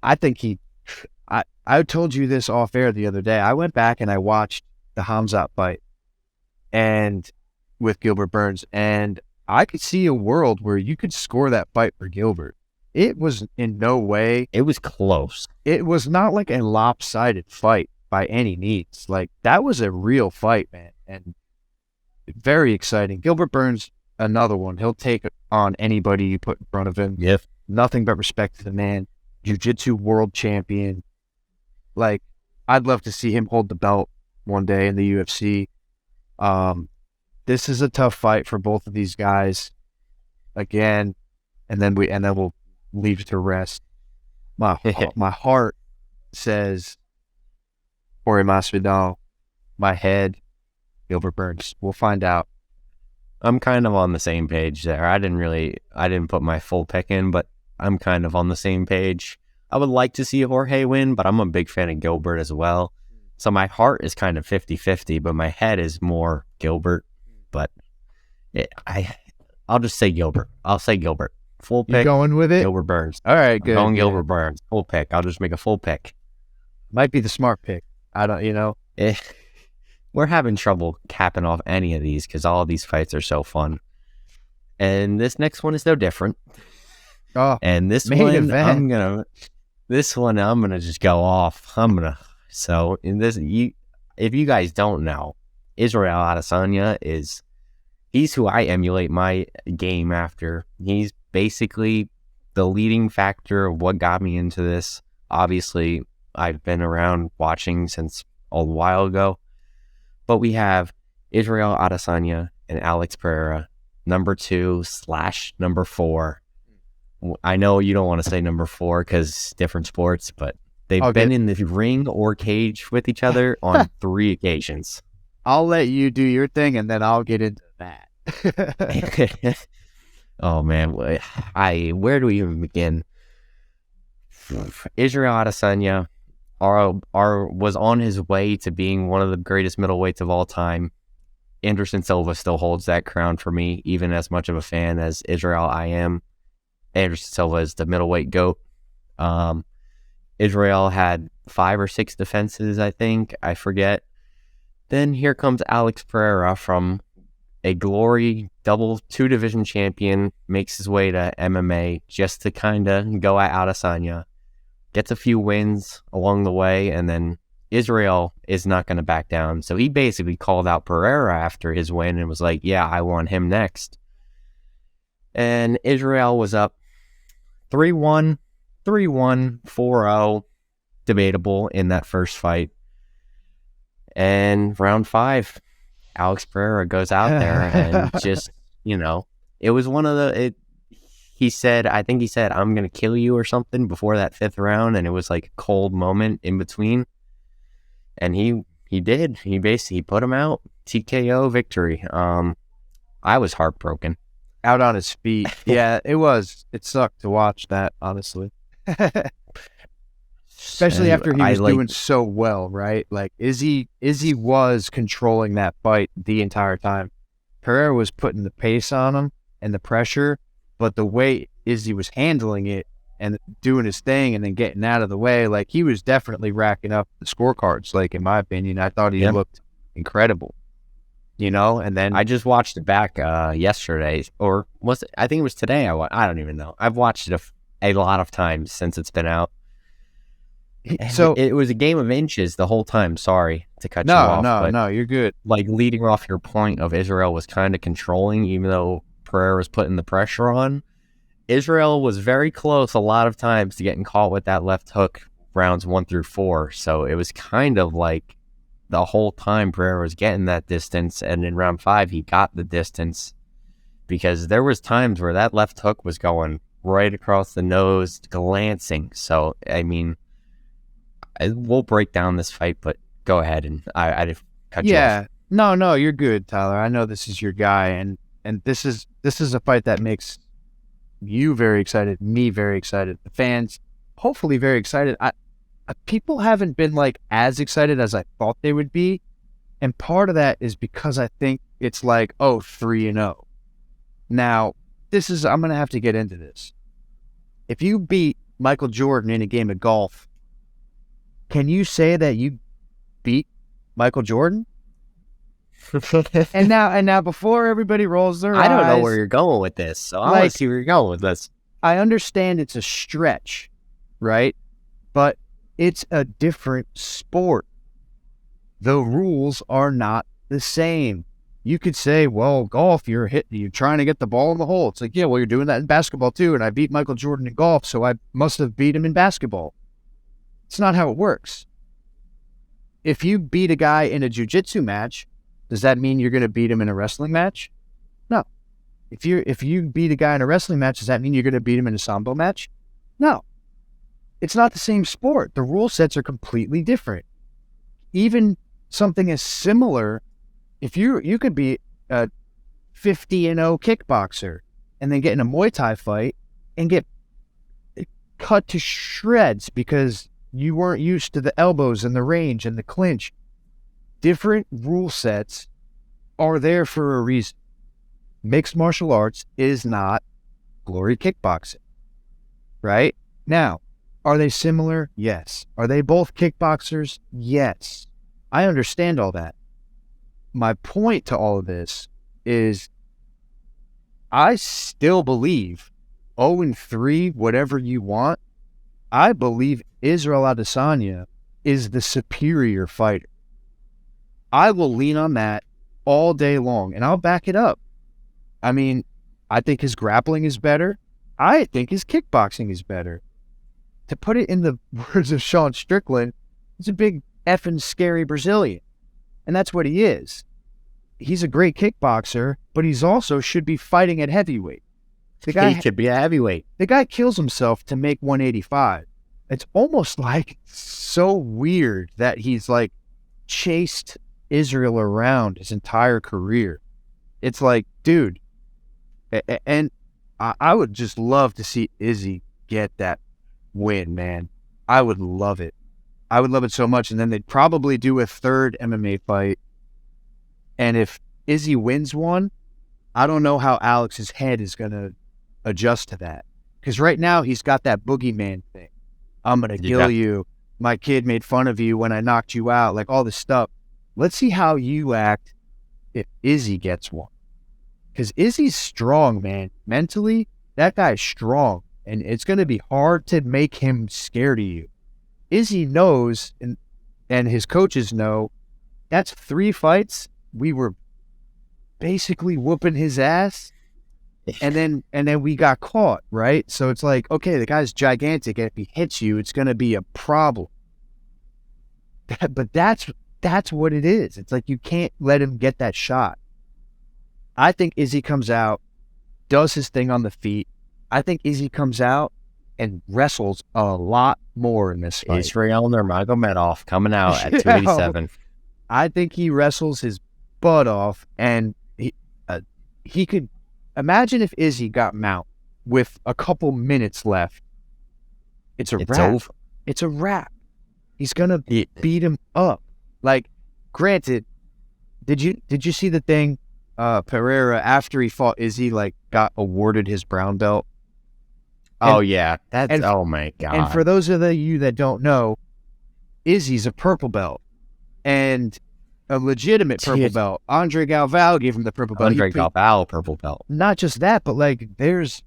I think I told you this off air the other day. I went back and I watched the Hamzat fight and with Gilbert Burns, and I could see a world where you could score that fight for Gilbert. It was in no way. It was close. It was not like a lopsided fight by any means. Like, that was a real fight, man, and very exciting. Gilbert Burns, another one. He'll take on anybody you put in front of him. Yep. Nothing but respect to the man. Jiu-Jitsu world champion. Like, I'd love to see him hold the belt one day in the UFC. This is a tough fight for both of these guys. Again, and then we'll leave it to rest. My heart says Jorge Masvidal. My head, Gilbert Burns. We'll find out. I'm kind of on the same page there. I didn't put my full pick in, but I'm kind of on the same page. I would like to see Jorge win, but I'm a big fan of Gilbert as well. So my heart is kind of 50-50, but my head is more Gilbert. But I'll just say Gilbert. I'll say Gilbert. Full pick. You going with it? Gilbert Burns. All right, good. I'm going Gilbert Burns. Full pick. I'll just make a full pick. Might be the smart pick. I don't, you know. We're having trouble capping off any of these because all of these fights are so fun. And this next one is no different. Oh, and this main one, event. I'm gonna just go off. I'm gonna So in this, if you guys don't know, Israel Adesanya he's who I emulate my game after. He's basically the leading factor of what got me into this. Obviously, I've been around watching since a while ago, but we have Israel Adesanya and Alex Pereira, number 2/number 4. I know you don't want to say number 4 because different sports, but they've been in the ring or cage with each other on 3 occasions. I'll let you do your thing, and then I'll get into that. Oh man, where do we even begin? Israel Adesanya was on his way to being one of the greatest middleweights of all time. Anderson Silva still holds that crown for me, even as much of a fan as Israel I am. Anderson Silva is the middleweight GOAT. Israel had 5 or 6 defenses, I think. I forget. Then here comes Alex Pereira from a Glory double 2-division champion, makes his way to MMA just to kind of go at Adesanya. Gets a few wins along the way, and then Israel is not going to back down. So he basically called out Pereira after his win and was like, yeah, I want him next. And Israel was up 3-1, 3-1, 4-0, debatable in that first fight. And round 5, Alex Pereira goes out there and just, it was one of the, I think he said, I'm going to kill you or something before that 5th round. And it was like a cold moment in between. And he did. He basically put him out. TKO victory. I was heartbroken. Out on his feet. Yeah, it was. It sucked to watch that, honestly. Especially after he was doing so well, right? Like Izzy was controlling that fight the entire time. Pereira was putting the pace on him and the pressure, but the way Izzy was handling it and doing his thing and then getting out of the way, like he was definitely racking up the scorecards. Like in my opinion, I thought he looked incredible. And then I just watched it back yesterday, or was it? I think it was today. I don't even know. I've watched it a lot of times since it's been out. So it was a game of inches the whole time. Sorry to cut you off. No, you're good. Like leading off your point of Israel was kind of controlling, even though Pereira was putting the pressure on. Israel was very close a lot of times to getting caught with that left hook rounds 1 through 4. So it was kind of like the whole time Pereira was getting that distance, and in round 5 he got the distance because there was times where that left hook was going right across the nose, glancing. So I mean, we'll break down this fight, but go ahead, and I cut you off. No, you're good, Tyler. I know this is your guy, and this is a fight that makes you very excited, me very excited, the fans hopefully very excited. People haven't been like as excited as I thought they would be, and part of that is because I think it's like 3-0. Now, I'm gonna have to get into this. If you beat Michael Jordan in a game of golf, can you say that you beat Michael Jordan? and now, before everybody rolls their eyes, I don't know where you're going with this, so I want to see where you're going with this. I understand it's a stretch, right? But it's a different sport. The rules are not the same. You could say, well, golf, you're trying to get the ball in the hole. It's like, yeah, well, you're doing that in basketball too, and I beat Michael Jordan in golf, so I must have beat him in basketball. It's not how it works. If you beat a guy in a jiu-jitsu match, does that mean you're going to beat him in a wrestling match? No. If you beat a guy in a wrestling match, does that mean you're going to beat him in a sambo match? No. It's not the same sport. The rule sets are completely different. Even something as similar, if you could be a 50-0 kickboxer and then get in a Muay Thai fight and get cut to shreds because you weren't used to the elbows and the range and the clinch. Different rule sets are there for a reason. Mixed martial arts is not glory kickboxing, right? Now, are they similar? Yes. Are they both kickboxers? Yes. I understand all that. My point to all of this is I still believe 0-3, whatever you want, I believe Israel Adesanya is the superior fighter. I will lean on that all day long, and I'll back it up. I mean, I think his grappling is better. I think his kickboxing is better. To put it in the words of Sean Strickland, he's a big effing scary Brazilian. And that's what he is. He's a great kickboxer, but he's also should be fighting at heavyweight. He could be a heavyweight. The guy kills himself to make 185. It's almost like so weird that he's like chased Israel around his entire career. It's like, dude, and I would just love to see Izzy get that win, man. I would love it. I would love it so much. And then they'd probably do a third MMA fight. And if Izzy wins one, I don't know how Alex's head is going to adjust to that. Because right now he's got that boogeyman thing. I'm going to kill you. My kid made fun of you when I knocked you out. Like all this stuff. Let's see how you act if Izzy gets one. Because Izzy's strong, man. Mentally, that guy's strong. And it's going to be hard to make him scared of you. Izzy knows, and his coaches know, that's 3 fights. We were basically whooping his ass. And then we got caught, right? So it's like, okay, the guy's gigantic, and if he hits you, it's going to be a problem. But that's what it is. It's like you can't let him get that shot. I think Izzy comes out, does his thing on the feet. I think Izzy comes out and wrestles a lot more in this fight. Israel Nurmagomedov coming out at 287. I think he wrestles his butt off, and he could imagine if Izzy got Mount with a couple minutes left. It's wrap. Over. It's a wrap. He's gonna beat him up. Like, granted, did you see the thing? Pereira, after he fought Izzy, like got awarded his brown belt. Oh yeah, oh my god! And for those of you that don't know, Izzy's a purple belt, and a legitimate purple belt. Andre Galvao gave him the purple belt. Andre Galvao purple belt. Not just that, but like there's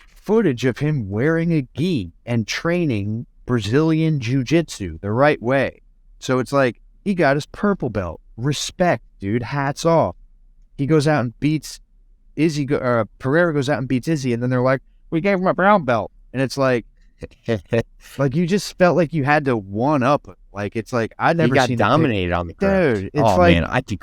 footage of him wearing a gi and training Brazilian jiu-jitsu the right way. So it's like he got his purple belt. Respect, dude. Hats off. He goes out and beats Izzy. Pereira goes out and beats Izzy, and then they're like, "We gave him a brown belt," and it's like you just felt like you had to one up. Like it's like I never seen dominated on the ground. Dude, it's like, man, I could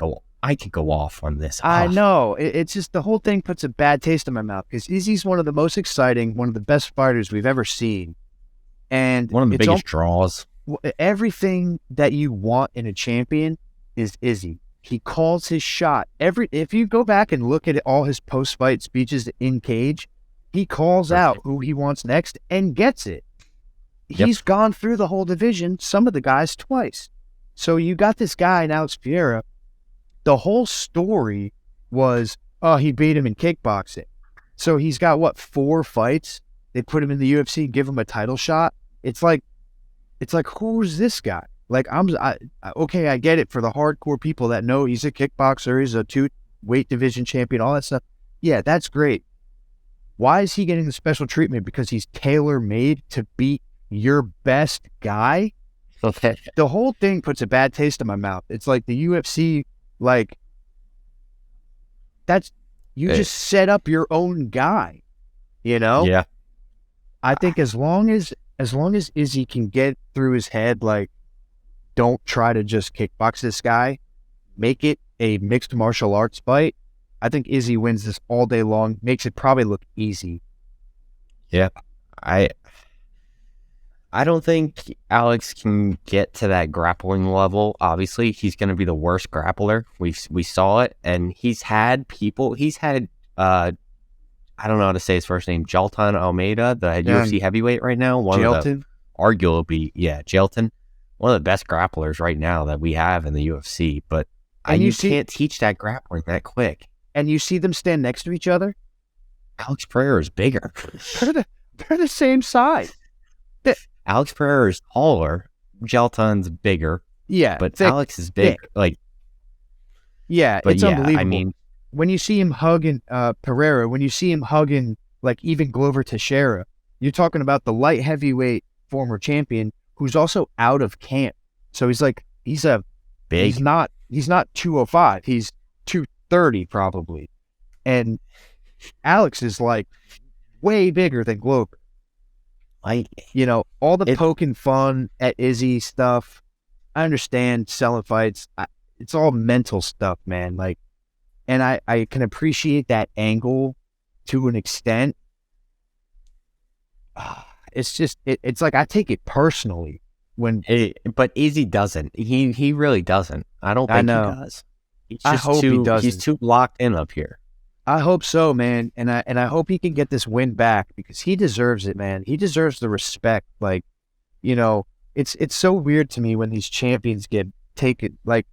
go off on this. I know it's just the whole thing puts a bad taste in my mouth because Izzy's one of the most exciting, one of the best fighters we've ever seen, and one of the biggest draws. Everything that you want in a champion is Izzy. He calls his shot. If you go back and look at all his post-fight speeches in cage, he calls out who he wants next and gets it. He's gone through the whole division, some of the guys twice. So you got this guy, Alex Pereira. The whole story was, he beat him in kickboxing. So he's got, 4 fights? They put him in the UFC, give him a title shot. It's like, who's this guy? Like, okay, I get it for the hardcore people that know he's a kickboxer, he's a 2-weight division champion, all that stuff. Yeah, that's great. Why is he getting the special treatment? Because he's tailor-made to beat your best guy? The whole thing puts a bad taste in my mouth. It's like the UFC, like, just set up your own guy, you know? Yeah. I think as long as Izzy can get through his head, like, don't try to just kickbox this guy, make it a mixed martial arts fight, I think Izzy wins this all day long, makes it probably look easy. Yeah. I don't think Alex can get to that grappling level. Obviously, he's going to be the worst grappler. We saw it, and he's had I don't know how to say his first name, Jailton Almeida, the UFC heavyweight right now. Jailton? Jailton. One of the best grapplers right now that we have in the UFC, but you can't teach that grappling that quick. And you see them stand next to each other? Alex Pereira is bigger. They're the same size. Alex Pereira is taller. Jailton's bigger. Yeah. But Alex is big. It's unbelievable. I mean, when you see him hugging Pereira, when you see him hugging like even Glover Teixeira, you're talking about the light heavyweight former champion who's also out of camp. So he's Big. he's not 205. He's 230 probably. And Alex is like way bigger than Glover. All the poking fun at Izzy stuff. I understand selling fights. It's all mental stuff, man. Like, and I can appreciate that angle to an extent. It's just, it's like I take it personally but Izzy doesn't. He really doesn't. I don't think he does. I hope he doesn't. He's too locked in up here. I hope so, man. And I hope he can get this win back because he deserves it, man. He deserves the respect. Like, it's so weird to me when these champions get taken. Like,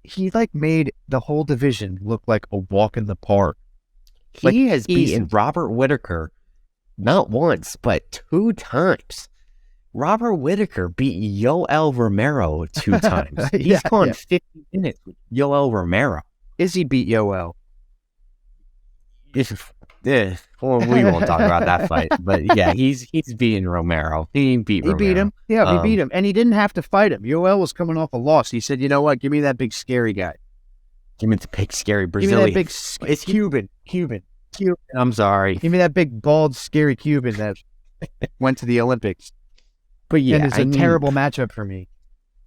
he like made the whole division look like a walk in the park. He has beaten Robert Whittaker not once, but 2 times. Robert Whittaker beat Yoel Romero 2 times. He's gone 50 minutes with Yoel Romero. Izzy beat Yoel. Well, we won't talk about that fight, but yeah, he's beating Romero. He beat him. Yeah, he beat him, and he didn't have to fight him. Yoel was coming off a loss. He said, "You know what? Give me that big scary guy. Give me the big scary Brazilian. Give me that big Cuban. I'm sorry. Give me that big bald scary Cuban that went to the Olympics." But yeah, and it's a terrible matchup for me.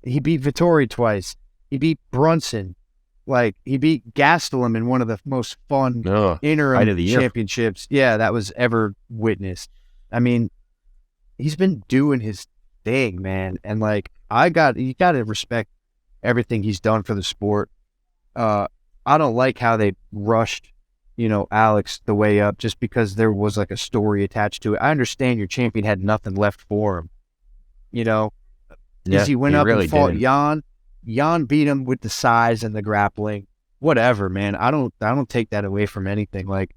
He beat Vettori twice. He beat Brunson. Like, he beat Gastelum in one of the most fun interim championships, that was ever witnessed. I mean, he's been doing his thing, man. And, like, you got to respect everything he's done for the sport. I don't like how they rushed, Alex the way up just because there was, like, a story attached to it. I understand your champion had nothing left for him. He went up and fought Jan. Jan beat him with the size and the grappling. Whatever, man. I don't take that away from anything. Like,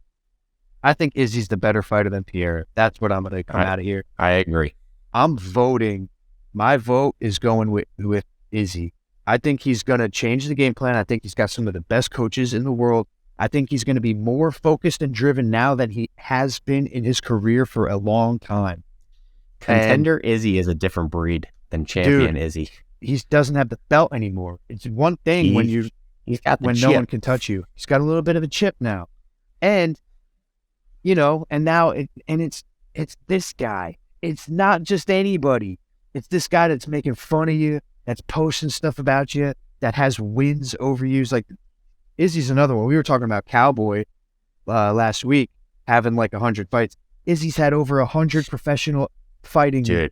I think Izzy's the better fighter than Pereira. That's what I'm going to come out of here. I agree. I'm voting. My vote is going with Izzy. I think he's going to change the game plan. I think he's got some of the best coaches in the world. I think he's going to be more focused and driven now than he has been in his career for a long time. Contender Izzy is a different breed than champion Izzy. He doesn't have the belt anymore. It's one thing when no one can touch you. He's got a little bit of a chip now, and now it's this guy. It's not just anybody. It's this guy that's making fun of you, that's posting stuff about you, that has wins over you. It's like Izzy's another one. We were talking about Cowboy last week having like 100 fights. Izzy's had over 100 professional fighting. Dude.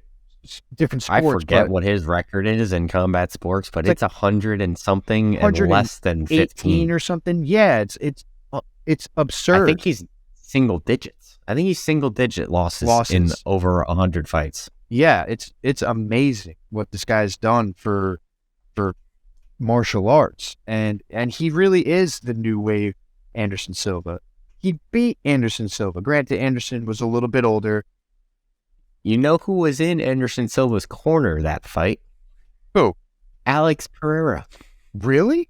Different sports. I forget what his record is in combat sports, but it's 100 and something and less than 15 or something. Yeah, it's absurd. I think he's single digits. I think he's single digit losses in over 100 fights. Yeah, it's amazing what this guy's done for martial arts, and he really is the new wave Anderson Silva. He beat Anderson Silva. Granted, Anderson was a little bit older. You know who was in Anderson Silva's corner that fight? Who? Alex Pereira. Really?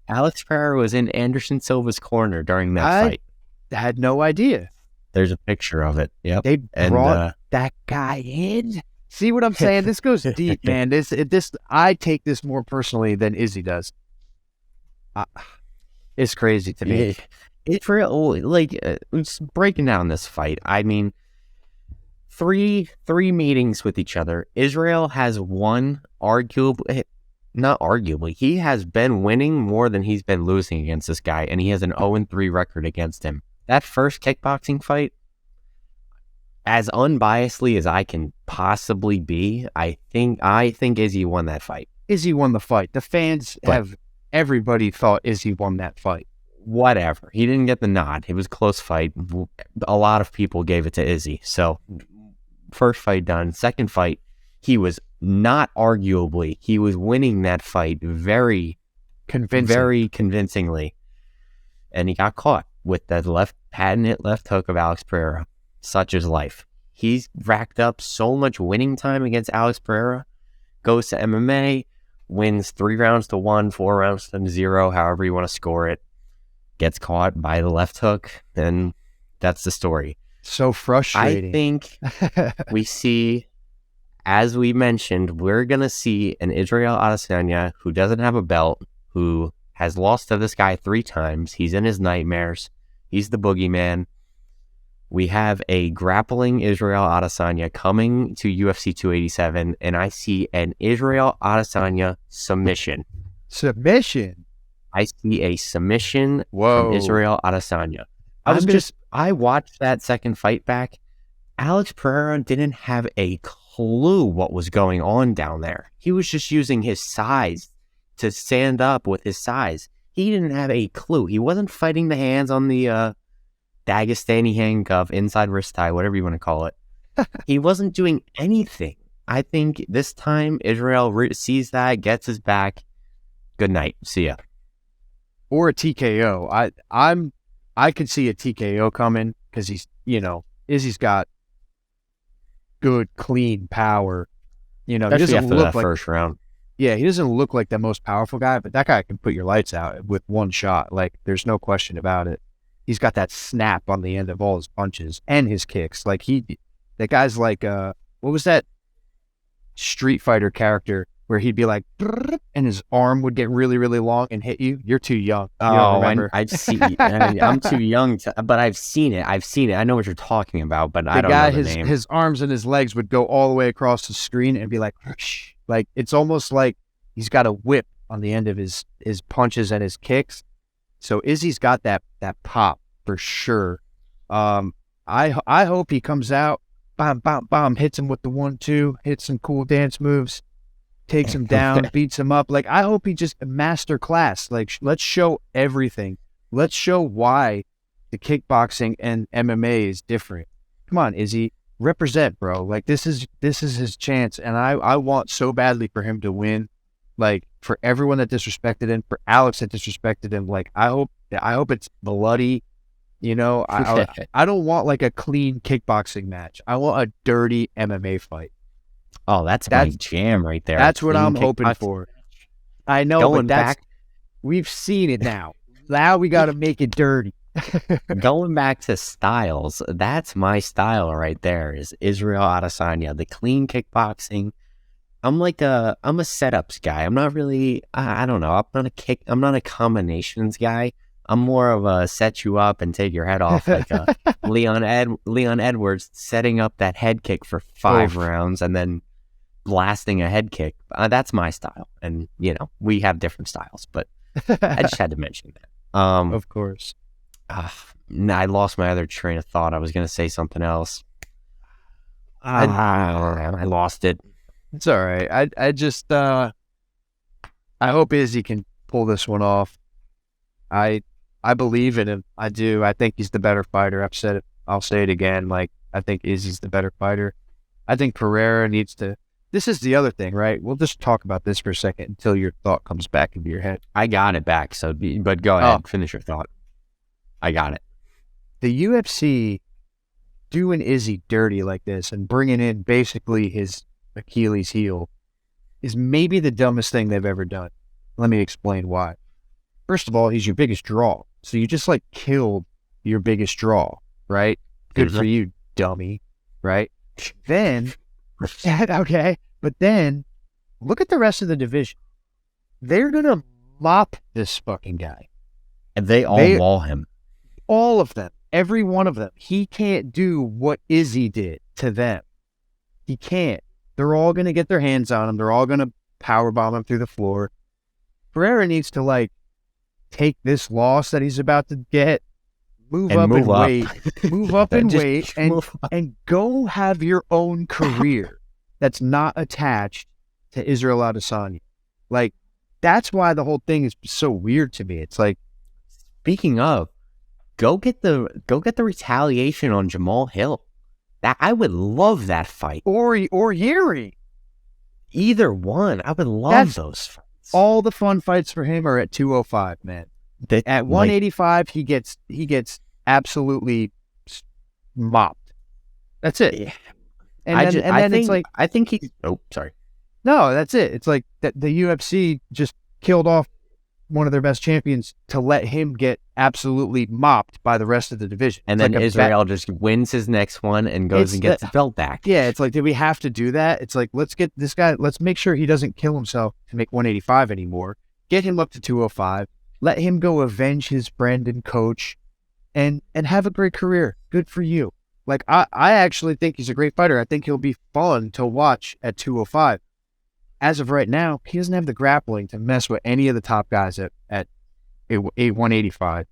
Alex Pereira was in Anderson Silva's corner during that fight. I had no idea. There's a picture of it. Yep. They brought that guy in. See what I'm saying? This goes deep, man. I take this more personally than Izzy does. It's crazy to me. It's real. Like, just breaking down this fight. I mean, three meetings with each other. Israel has won, not arguably. He has been winning more than he's been losing against this guy, and he has an 0-3 record against him. That first kickboxing fight, as unbiasedly as I can possibly be, I think Izzy won that fight. Izzy won the fight. The fans everybody thought Izzy won that fight. Whatever. He didn't get the nod. It was a close fight. A lot of people gave it to Izzy. So, first fight done. Second fight, he was not arguably. He was winning that fight very convincingly. And he got caught with that patented left hook of Alex Pereira. Such is life. He's racked up so much winning time against Alex Pereira. Goes to MMA, wins 3 rounds to 1, 4 rounds to 0, however you want to score it. Gets caught by the left hook, and that's the story. So frustrating. I think we see as we mentioned, we're going to see an Israel Adesanya who doesn't have a belt, who has lost to this guy 3 times. He's in his nightmares. He's the boogeyman. We have a grappling Israel Adesanya coming to UFC 287, and I see an Israel Adesanya submission. Submission? I see a submission Whoa. from Israel Adesanya. I watched that second fight back. Alex Pereira didn't have a clue what was going on down there. He was just using his size to stand up with his size. He didn't have a clue. He wasn't fighting the hands on the Dagestani handcuff, inside wrist tie, whatever you want to call it. He wasn't doing anything. I think this time Israel sees that, gets his back. Good night. See ya. Or a TKO. I could see a TKO coming because he's, Izzy's got good, clean power. Especially he doesn't after look that first round. Yeah, he doesn't look like the most powerful guy, but that guy can put your lights out with one shot. Like, there's no question about it. He's got that snap on the end of all his punches and his kicks. Like, that guy's like, what was that Street Fighter character where he'd be like, and his arm would get really, really long and hit you? You're too young. You don't remember. I've seen it. I'm too young, but I've seen it. I know what you're talking about, but I don't know the name. His arms and his legs would go all the way across the screen and be like, like, it's almost like he's got a whip on the end of his punches and his kicks. So Izzy's got that pop for sure. I hope he comes out, bam, bam, bam, hits him with the 1-2, hits some cool dance moves, takes him down, beats him up. Like, I hope he just master class. Like, let's show everything. Let's show why the kickboxing and MMA is different. Come on, Izzy, represent, bro. Like, this is his chance, and I want so badly for him to win. Like, for everyone that disrespected him, for Alex that disrespected him. Like, I hope it's bloody. I don't want like a clean kickboxing match. I want a dirty MMA fight. Oh, that's my jam right there. That's what I'm hoping for. I know, going but back, we've seen it now. Now we got to make it dirty. Going back to styles, that's my style right there. Is Israel Adesanya, the clean kickboxing. I'm a setups guy. I'm not really. I don't know. I'm not a combinations guy. I'm more of a set you up and take your head off, like a Leon Edwards setting up that head kick for 5 rounds and then blasting a head kick. That's my style, and we have different styles, but I just had to mention that. Of course. I lost my other train of thought. I was going to say something else. I lost it. It's all right. I just I hope Izzy can pull this one off. I believe in him. I do. I think he's the better fighter. I've said it. I'll say it again. Like, I think Izzy's the better fighter. I think Pereira needs to. This is the other thing, right? We'll just talk about this for a second until your thought comes back into your head. I got it back. But go ahead. Finish your thought. I got it. The UFC doing Izzy dirty like this and bringing in basically his Achilles heel is maybe the dumbest thing they've ever done. Let me explain why. First of all, he's your biggest draw. So you just killed your biggest draw, right? Good for you, dummy, right? Then, okay, but then look at the rest of the division. They're going to mop this fucking guy. And they all maul him. All of them. Every one of them. He can't do what Izzy did to them. He can't. They're all going to get their hands on him. They're all going to powerbomb him through the floor. Pereira needs to, take this loss that he's about to get, move up in weight, and go have your own career that's not attached to Israel Adesanya. Like, that's why the whole thing is so weird to me. It's like, speaking of, go get the retaliation on Jamal Hill. That I would love that fight. Or Yuri. Either one. I would love those fights. All the fun fights for him are at 205, man. At 185, he gets absolutely mopped. That's it. Yeah. I think he. Oh, sorry. No, that's it. It's like that the UFC just killed off, one of their best champions to let him get absolutely mopped by the rest of the division. And then Israel just wins his next one and goes and gets the belt back. Yeah, it's like, did we have to do that? It's like, let's get this guy, let's make sure he doesn't kill himself to make 185 anymore. Get him up to 205. Let him go avenge his friend and coach and have a great career. Good for you. Like, I actually think he's a great fighter. I think he'll be fun to watch at 205. As of right now, he doesn't have the grappling to mess with any of the top guys at 185.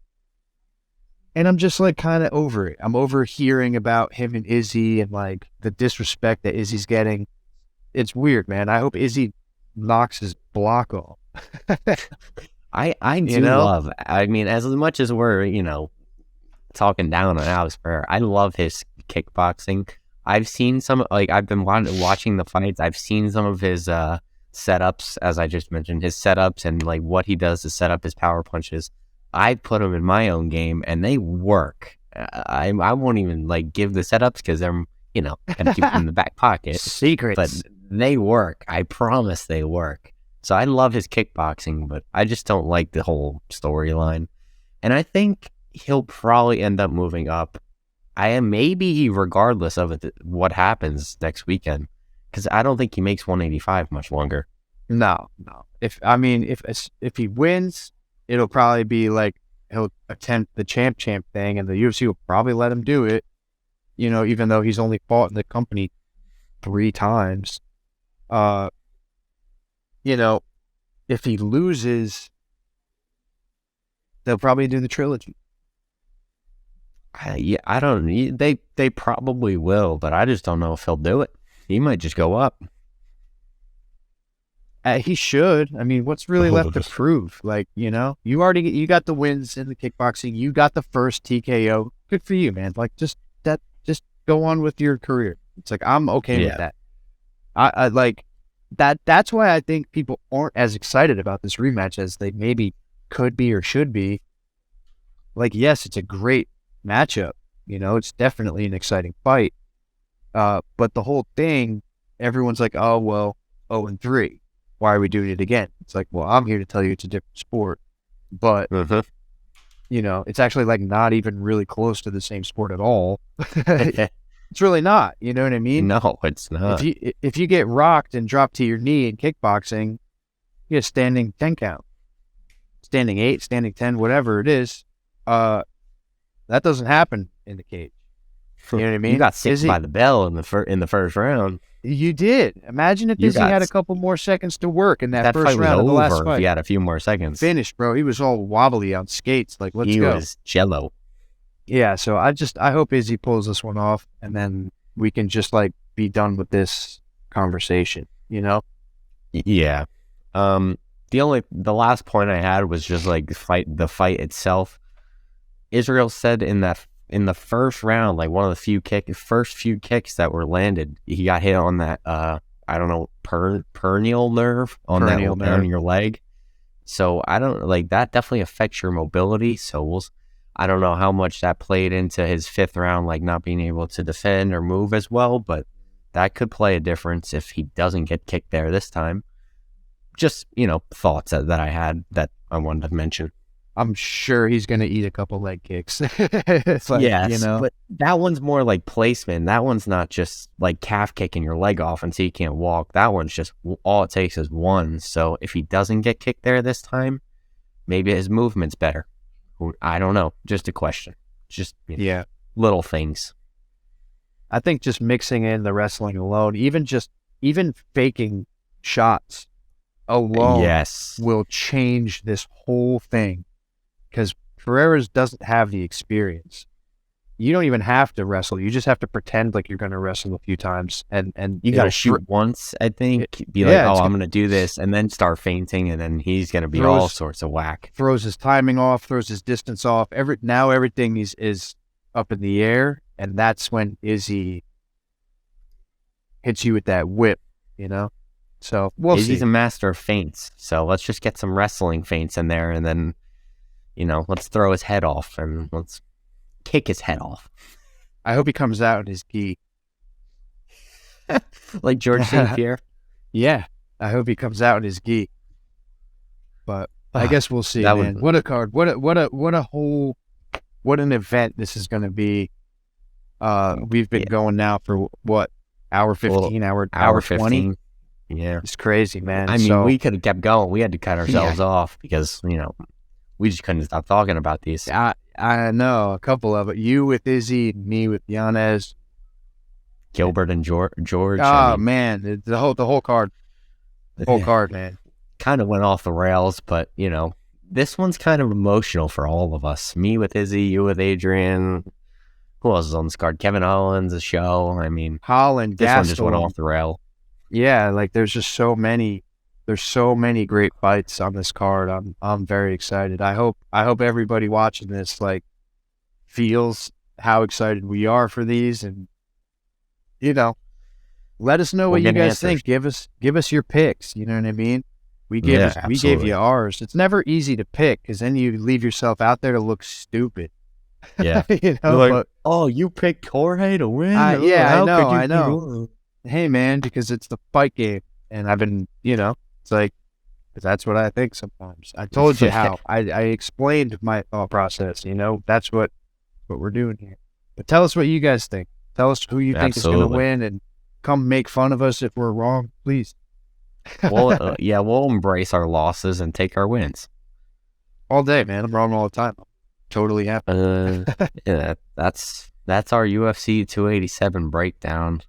And I'm just like kind of over it. I'm over hearing about him and Izzy and like the disrespect that Izzy's getting. It's weird, man. I hope Izzy knocks his block off. I do love, I mean, as much as we're, talking down on Alex Pereira, I love his kickboxing. I've seen some, like, I've been watching the fights. I've seen some of his setups, as I just mentioned, his setups and like what he does to set up his power punches. I put them in my own game and they work. I won't even like give the setups because they're, kind of keep them in the back pocket. Secrets. But they work. I promise they work. So I love his kickboxing, but I just don't like the whole storyline. And I think he'll probably end up moving up. Maybe regardless of what happens next weekend, because I don't think he makes 185 much longer. No. If he wins, it'll probably be like he'll attempt the champ thing, and the UFC will probably let him do it. Even though he's only fought in the company 3 times. If he loses, they'll probably do the trilogy. I don't. They probably will, but I just don't know if he'll do it. He might just go up. He should. I mean, what's really left to prove? Like, you got the wins in the kickboxing. You got the first TKO. Good for you, man. Like, just go on with your career. It's like, I'm okay with that. I like that. That's why I think people aren't as excited about this rematch as they maybe could be or should be. Like, yes, it's a great matchup. It's definitely an exciting fight. But the whole thing, everyone's like, oh, well, 0-3. Why are we doing it again? It's like, well, I'm here to tell you it's a different sport. But, it's actually like not even really close to the same sport at all. It's really not. You know what I mean? No, it's not. If you get rocked and drop to your knee in kickboxing, you get a standing 10 count. Standing 8, standing 10, whatever it is. That doesn't happen in the cage. You know what I mean? You got sick by the bell in the first round. You did. Imagine if Izzy had a couple more seconds to work in that first round of the last fight. If he had a few more seconds. Finished, bro. He was all wobbly on skates. Like, let's go. He was jello. Yeah, so I hope Izzy pulls this one off, and then we can just like be done with this conversation. Yeah. The last point I had was just like the fight itself. Israel said in the first round, like one of the first few kicks that were landed, he got hit on that peroneal nerve on your leg. So I don't like that. Definitely affects your mobility. So I don't know how much that played into his 5th round, like not being able to defend or move as well, but that could play a difference if he doesn't get kicked there this time. Just, thoughts that I had that I wanted to mention. I'm sure he's going to eat a couple leg kicks. It's like, yes, but that one's more like placement. That one's not just like calf kicking your leg off until you can't walk. That one's just all it takes is one. So if he doesn't get kicked there this time, maybe his movement's better. I don't know. Just a question. Just little things. I think just mixing in the wrestling alone, even faking shots alone will change this whole thing. Because Pereira doesn't have the experience. You don't even have to wrestle. You just have to pretend like you're going to wrestle a few times. And you got to shoot once, I think. I'm going to do this, and then start feinting, and then he's going to be all sorts of whack. Throws his timing off, throws his distance off. Now everything is up in the air, and that's when Izzy hits you with that whip, So Izzy's a master of feints. So let's just get some wrestling feints in there, and then let's throw his head off and let's kick his head off. I hope he comes out in his gi. Like George St. Pierre? Yeah, I hope he comes out in his gi. But I guess we'll see, That man. would- What a card. What an event this is going to be. We've been going now for what? Hour 15, hour 20? 15. Yeah. It's crazy, man. I mean, So, we could have kept going. We had to cut ourselves off because, we just couldn't stop talking about these. I know a couple of it. You with Izzy, me with Yanez. Gilbert and George. Oh, man. The whole card. Whole card, man. Kind of went off the rails, but, this one's kind of emotional for all of us. Me with Izzy, you with Adrian. Who else is on this card? Kevin Owens, a show. I mean, Holland, this one just Gastelum. went off the rail. Yeah, like there's just so many. There's so many great fights on this card. I'm very excited. I hope everybody watching this feels how excited we are for these, and let us know what you guys think. Give us your picks. You know what I mean? We gave you ours. It's never easy to pick because then you leave yourself out there to look stupid. Yeah, you picked Jorge to win. I know. Hey, man, because it's the fight game, and I've been, it's like, because that's what I think sometimes. I told you how. I explained my thought process. That's what we're doing here. But tell us what you guys think. Tell us who you think is going to win, and come make fun of us if we're wrong, please. We'll embrace our losses and take our wins all day, man. I'm wrong all the time. Totally happy. Yeah, that's our UFC 287 breakdown.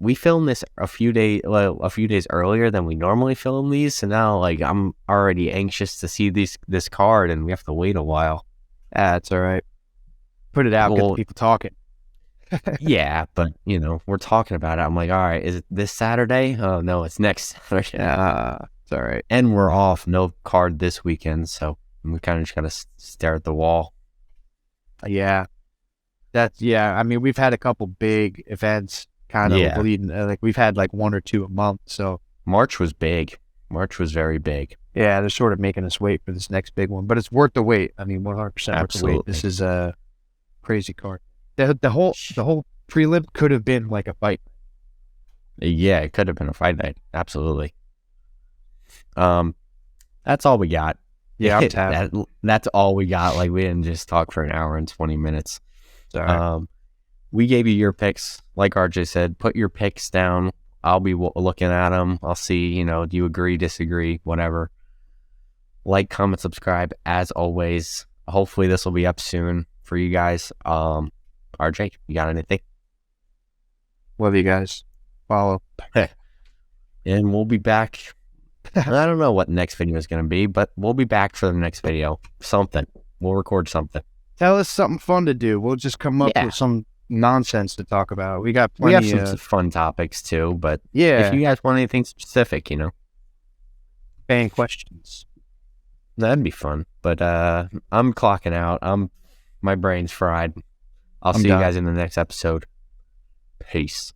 We filmed this a few days earlier than we normally film these, so now I'm already anxious to see this card, and we have to wait a while. That's all right. Put it out, get the people talking. Yeah, but we're talking about it. I'm like, all right, is it this Saturday? Oh no, it's next Saturday. It's all right. And we're off, no card this weekend, so we kind of just gotta stare at the wall. Yeah. I mean, we've had a couple big events kind of leading. We've had one or two a month. So March was big. March was very big. Yeah, they're sort of making us wait for this next big one, but it's worth the wait. I mean, 100% worth the wait. This is a crazy card. The whole prelim could have been like a fight. Yeah, it could have been a fight night. Absolutely. That's all we got. Yeah, I'm tapped. That's all we got. We didn't just talk for an hour and 20 minutes. Sorry. We gave you your picks. Like RJ said, put your picks down. I'll be looking at them. I'll see, do you agree, disagree, whatever. Like, comment, subscribe, as always. Hopefully this will be up soon for you guys. RJ, you got anything? Love you guys. Follow. And we'll be back. I don't know what the next video is going to be, but we'll be back for the next video. Something. We'll record something. Tell us something fun to do. We'll just come up with some nonsense to talk about. We got plenty. We have some fun topics too, but if you guys want anything specific, fan questions, that'd be fun. But I'm clocking out. My brain's fried. I'll see you guys in the next episode. Peace.